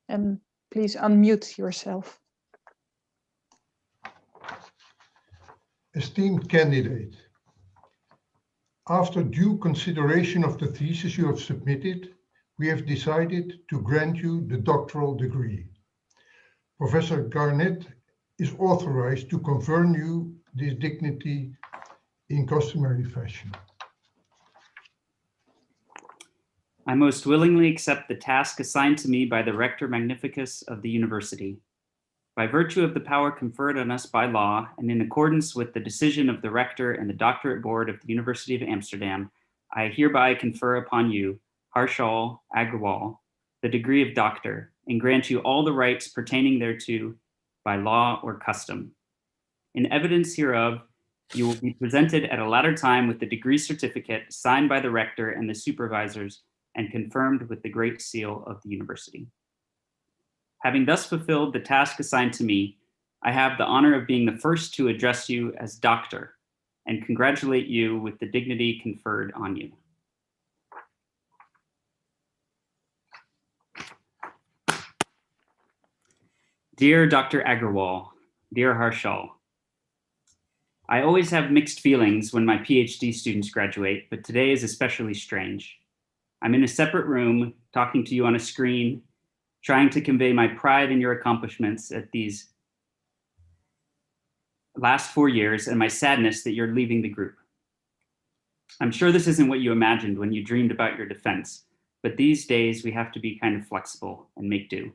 And please unmute yourself. Esteemed candidate, after due consideration of the thesis you have submitted, we have decided to grant you the doctoral degree. Professor Garnett is authorized to confer you this dignity in customary fashion. I most willingly accept the task assigned to me by the Rector Magnificus of the University. By virtue of the power conferred on us by law, and in accordance with the decision of the Rector and the Doctorate Board of the University of Amsterdam, I hereby confer upon you, H Agrawal, the degree of doctor, and grant you all the rights pertaining thereto by law or custom. In evidence hereof, you will be presented at a latter time with the degree certificate signed by the Rector and the supervisors and confirmed with the Great Seal of the University. Having thus fulfilled the task assigned to me, I have the honor of being the first to address you as doctor and congratulate you with the dignity conferred on you. Dear Dr. Agrawal, dear Harshal, I always have mixed feelings when my PhD students graduate, but today is especially strange. I'm in a separate room, talking to you on a screen, trying to convey my pride in your accomplishments at these last 4 years and my sadness that you're leaving the group. I'm sure this isn't what you imagined when you dreamed about your defense, but these days we have to be kind of flexible and make do.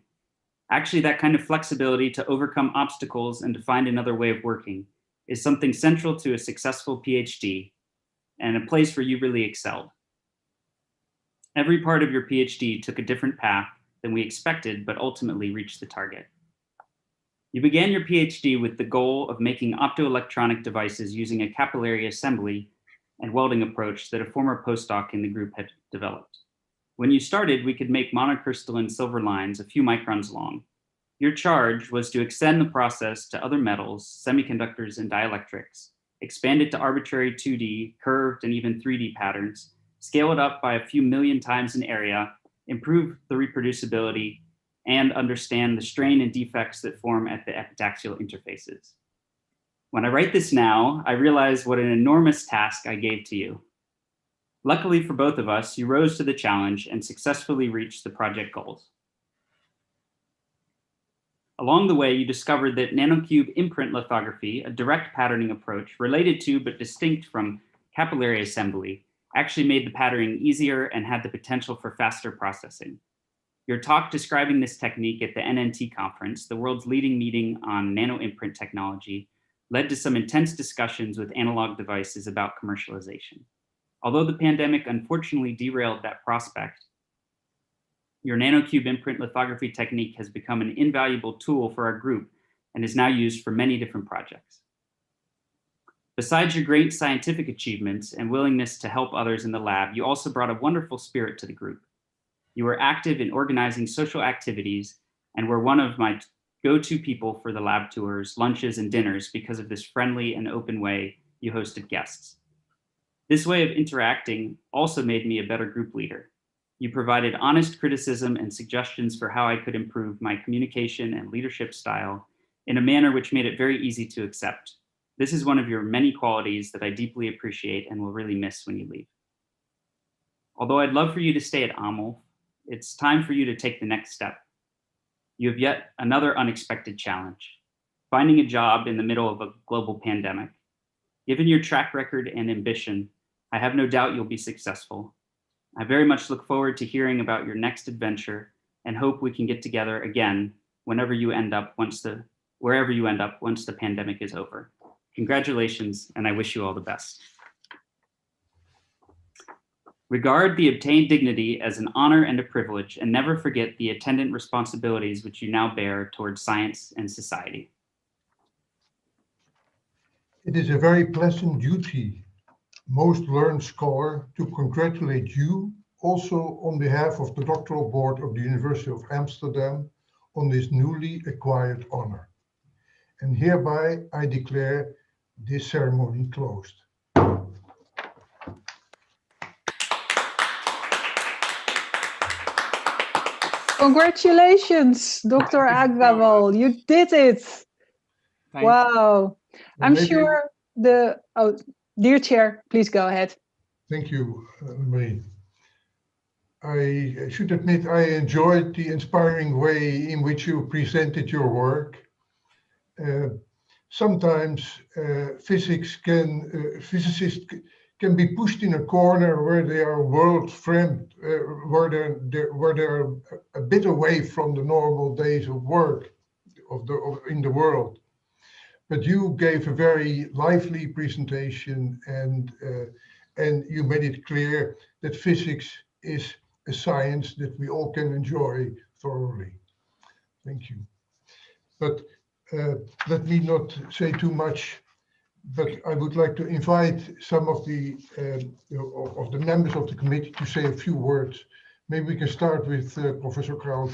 Actually, that kind of flexibility to overcome obstacles and to find another way of working is something central to a successful PhD and a place where you really excelled. Every part of your PhD took a different path than we expected, but ultimately reached the target. You began your PhD with the goal of making optoelectronic devices using a capillary assembly and welding approach that a former postdoc in the group had developed. When you started, we could make monocrystalline silver lines a few microns long. Your charge was to extend the process to other metals, semiconductors, and dielectrics, expand it to arbitrary 2D, curved, and even 3D patterns, scale it up by a few million times in area, improve the reproducibility, and understand the strain and defects that form at the epitaxial interfaces. When I write this now, I realize what an enormous task I gave to you. Luckily for both of us, you rose to the challenge and successfully reached the project goals. Along the way, you discovered that nanocube imprint lithography, a direct patterning approach related to but distinct from capillary assembly, actually made the patterning easier and had the potential for faster processing. Your talk describing this technique at the NNT conference, the world's leading meeting on nanoimprint technology, led to some intense discussions with analog devices about commercialization. Although the pandemic unfortunately derailed that prospect, your nanocube imprint lithography technique has become an invaluable tool for our group and is now used for many different projects. Besides your great scientific achievements and willingness to help others in the lab, you also brought a wonderful spirit to the group. You were active in organizing social activities and were one of my go-to people for the lab tours, lunches, and dinners because of this friendly and open way you hosted guests. This way of interacting also made me a better group leader. You provided honest criticism and suggestions for how I could improve my communication and leadership style in a manner which made it very easy to accept. This is one of your many qualities that I deeply appreciate and will really miss when you leave. Although I'd love for you to stay at AML, it's time for you to take the next step. You have yet another unexpected challenge, finding a job in the middle of a global pandemic. Given your track record and ambition, I have no doubt you'll be successful. I very much look forward to hearing about your next adventure and hope we can get together again wherever you end up once the pandemic is over. Congratulations, and I wish you all the best. Regard the obtained dignity as an honor and a privilege, and never forget the attendant responsibilities which you now bear towards science and society. It is a very pleasant duty, most learned scholar, to congratulate you also on behalf of the doctoral board of the University of Amsterdam on this newly acquired honor. And hereby I declare this ceremony closed. Congratulations, Dr. Agrawal. You did it. Thank you. Wow. I'm Maybe- sure dear chair, please go ahead. Thank you, Marie. I should admit I enjoyed the inspiring way in which you presented your work. Sometimes physicists can be pushed in a corner where they are world-framed, where they're a bit away from the normal days of work in the world. But you gave a very lively presentation, and you made it clear that physics is a science that we all can enjoy thoroughly. Thank you. But let me not say too much, but I would like to invite some of the members of the committee to say a few words. Maybe we can start with Professor Kraus.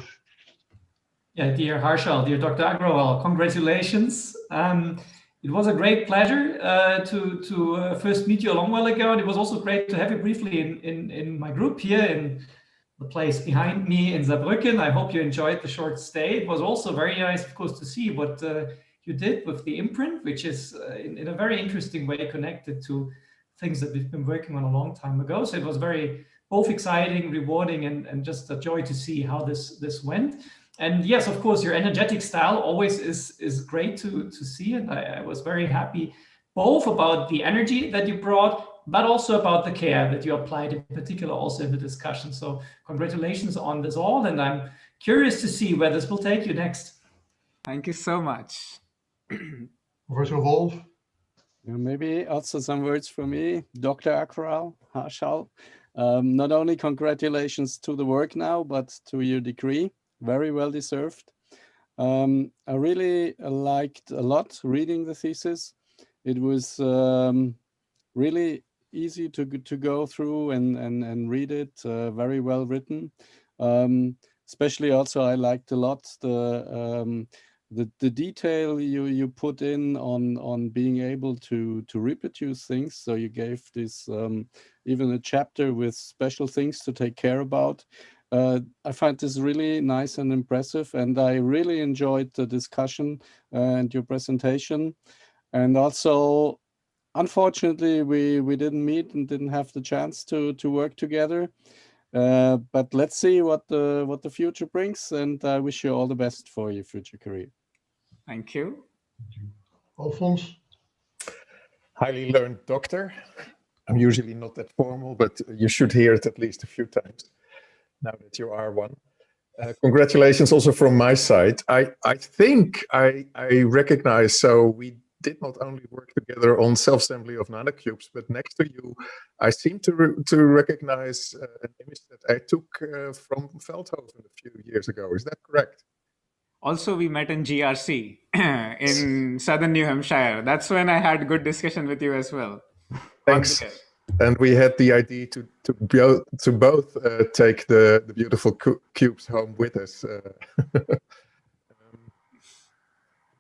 Yeah, dear Harshal, dear Dr. Agrawal, congratulations. It was a great pleasure to first meet you a long while ago, and it was also great to have you briefly in my group here in the place behind me in Saarbrücken. I hope you enjoyed the short stay. It was also very nice, of course, to see what you did with the imprint, which is in a very interesting way connected to things that we've been working on a long time ago. So it was very both exciting, rewarding, and just a joy to see how this went. And yes, of course, your energetic style always is great to see. And I was very happy both about the energy that you brought, but also about the care that you applied, in particular also in the discussion. So congratulations on this all. And I'm curious to see where this will take you next. Thank you so much. Professor Wolf. Yeah, maybe also some words from me, Dr. Agrawal, Harshal. Not only congratulations to the work now, but to your degree. Very well deserved. I really liked a lot reading the thesis. It was really easy to go through and read it, very well written. Especially also I liked a lot the detail you put in on being able to reproduce things. So you gave this even a chapter with special things to take care about. I find this really nice and impressive, and I really enjoyed the discussion and your presentation. And also, unfortunately, we didn't meet and didn't have the chance to work together. But let's see what the future brings, and I wish you all the best for your future career. Thank you. Alphonse. Highly learned doctor. I'm usually not that formal, but you should hear it at least a few times now that you are one. Congratulations also from my side. I think I recognize, so we did not only work together on self-assembly of nanocubes, but next to you, I seem to recognize an image that I took from Veldhoven a few years ago. Is that correct? Also, we met in GRC in southern New Hampshire. That's when I had good discussion with you as well. Thanks. And we had the idea to both take the beautiful cubes home with us.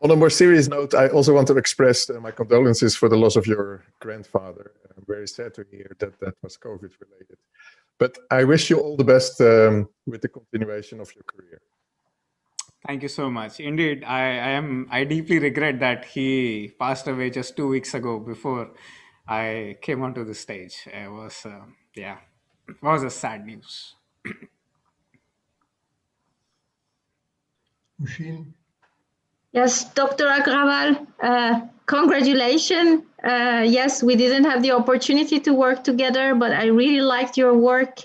On a more serious note, I also want to express my condolences for the loss of your grandfather. I'm very sad to hear that that was COVID related. But I wish you all the best with the continuation of your career. Thank you so much. Indeed, I deeply regret that he passed away just 2 weeks ago before I came onto the stage. It was, it was a sad news. Usheen. Yes, Dr. Agrawal, congratulations. Yes, we didn't have the opportunity to work together, but I really liked your work.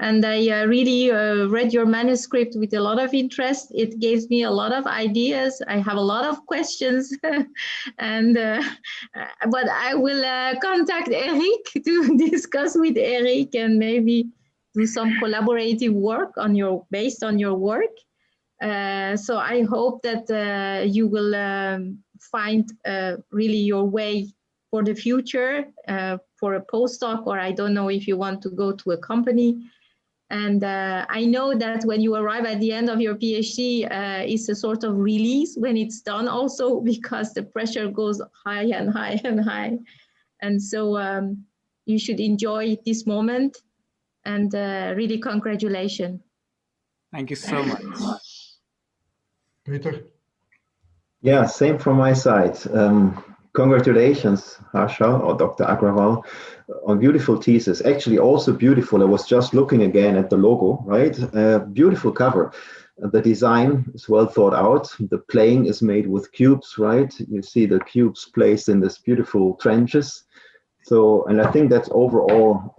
And I really read your manuscript with a lot of interest. It gives me a lot of ideas. I have a lot of questions, and but I will contact Eric to discuss with Eric and maybe do some collaborative work based on your work. So I hope that you will find really your way for the future for a postdoc, or I don't know if you want to go to a company. And I know that when you arrive at the end of your PhD, it's a sort of release when it's done also, because the pressure goes high and high and high. And so you should enjoy this moment, and really congratulations. Thank you so much. Peter? Yeah, same from my side. Congratulations, Harshal or Dr. Agrawal, on beautiful thesis. Actually, also beautiful. I was just looking again at the logo, right? Beautiful cover. The design is well thought out. The playing is made with cubes, right? You see the cubes placed in this beautiful trenches. So, and I think that overall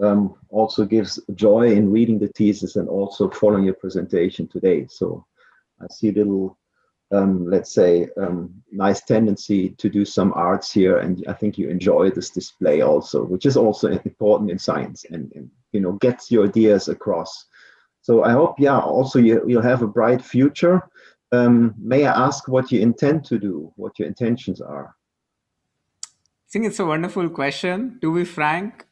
also gives joy in reading the thesis and also following your presentation today. So I see a little let's say, nice tendency to do some arts here. And I think you enjoy this display also, which is also important in science and you know, gets your ideas across. So I hope, yeah, also you'll have a bright future. May I ask what you intend to do, what your intentions are? I think it's a wonderful question. To be frank,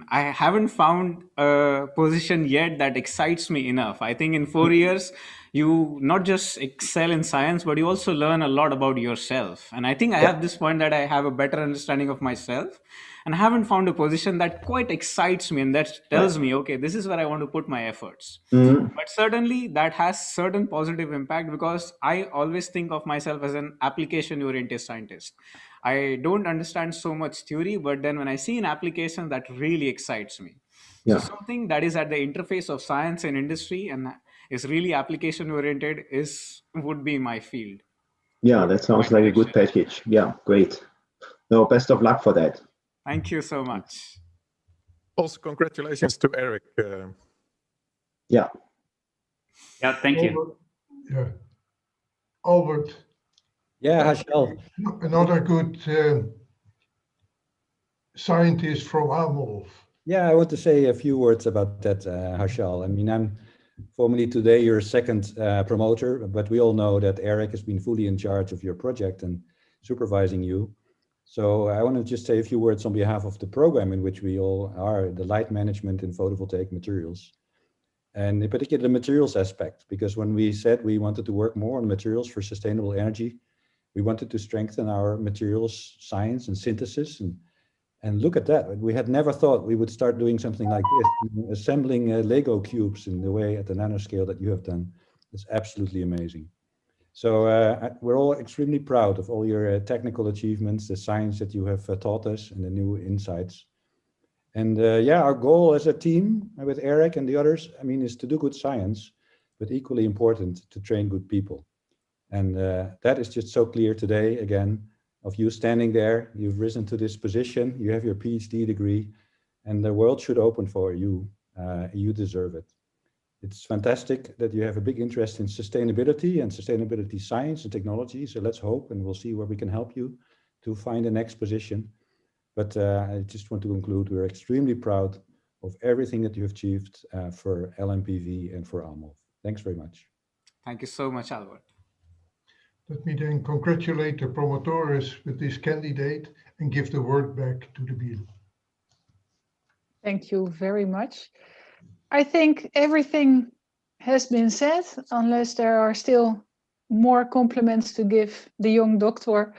I haven't found a position yet that excites me enough. I think in 4 years, you not just excel in science, but you also learn a lot about yourself. And I think I have this point that I have a better understanding of myself. And I haven't found a position that quite excites me and that tells me, okay, this is where I want to put my efforts. But certainly that has certain positive impact because I always think of myself as an application-oriented scientist. I don't understand so much theory, but then when I see an application, that really excites me. So something that is at the interface of science and industry and is really application oriented would be my field. Yeah, that sounds like a good package. Yeah, great. No, best of luck for that. Thank you so much. Also, congratulations to Eric. Yeah. Yeah, thank you. Yeah. Albert. Yeah, Harshal. Another good scientist from Amolf. Yeah, I want to say a few words about that, Harshal. I mean, I'm formally today your second promoter, but we all know that Eric has been fully in charge of your project and supervising you. So I want to just say a few words on behalf of the program in which we all are, the light management in photovoltaic materials. And in particular, the materials aspect, because when we said we wanted to work more on materials for sustainable energy, we wanted to strengthen our materials science and synthesis. And look at that. We had never thought we would start doing something like this, assembling Lego cubes in the way at the nanoscale that you have done. It's absolutely amazing. So we're all extremely proud of all your technical achievements, the science that you have taught us and the new insights. And yeah, our goal as a team with Eric and the others, I mean, is to do good science, but equally important to train good people. And that is just so clear today, again, of you standing there, you've risen to this position, you have your PhD degree, and the world should open for you. You deserve it. It's fantastic that you have a big interest in sustainability and sustainability science and technology. So let's hope, and we'll see where we can help you to find the next position. But I just want to conclude, we're extremely proud of everything that you have achieved for LMPV and for Amolf. Thanks very much. Thank you so much, Albert. Let me then congratulate the promotores with this candidate and give the word back to the Biel. Thank you very much. I think everything has been said, unless there are still more compliments to give the young doctor.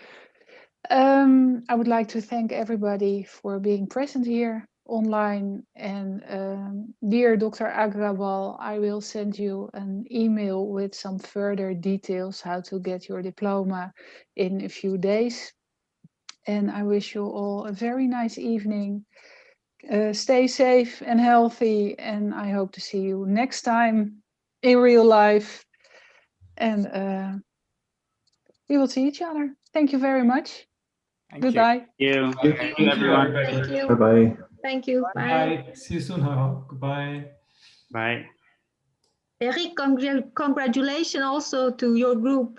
I would like to thank everybody for being present here online. And dear Dr. Agrawal, I will send you an email with some further details how to get your diploma in a few days. And I wish you all a very nice evening. Stay safe and healthy, and I hope to see you next time in real life. And we will see each other. Thank you very much. Goodbye. Thank you, everyone. Thank you. Bye-bye. Thank you. Bye. Bye. See you soon. Goodbye. Bye. Eric, congratulations also to your group.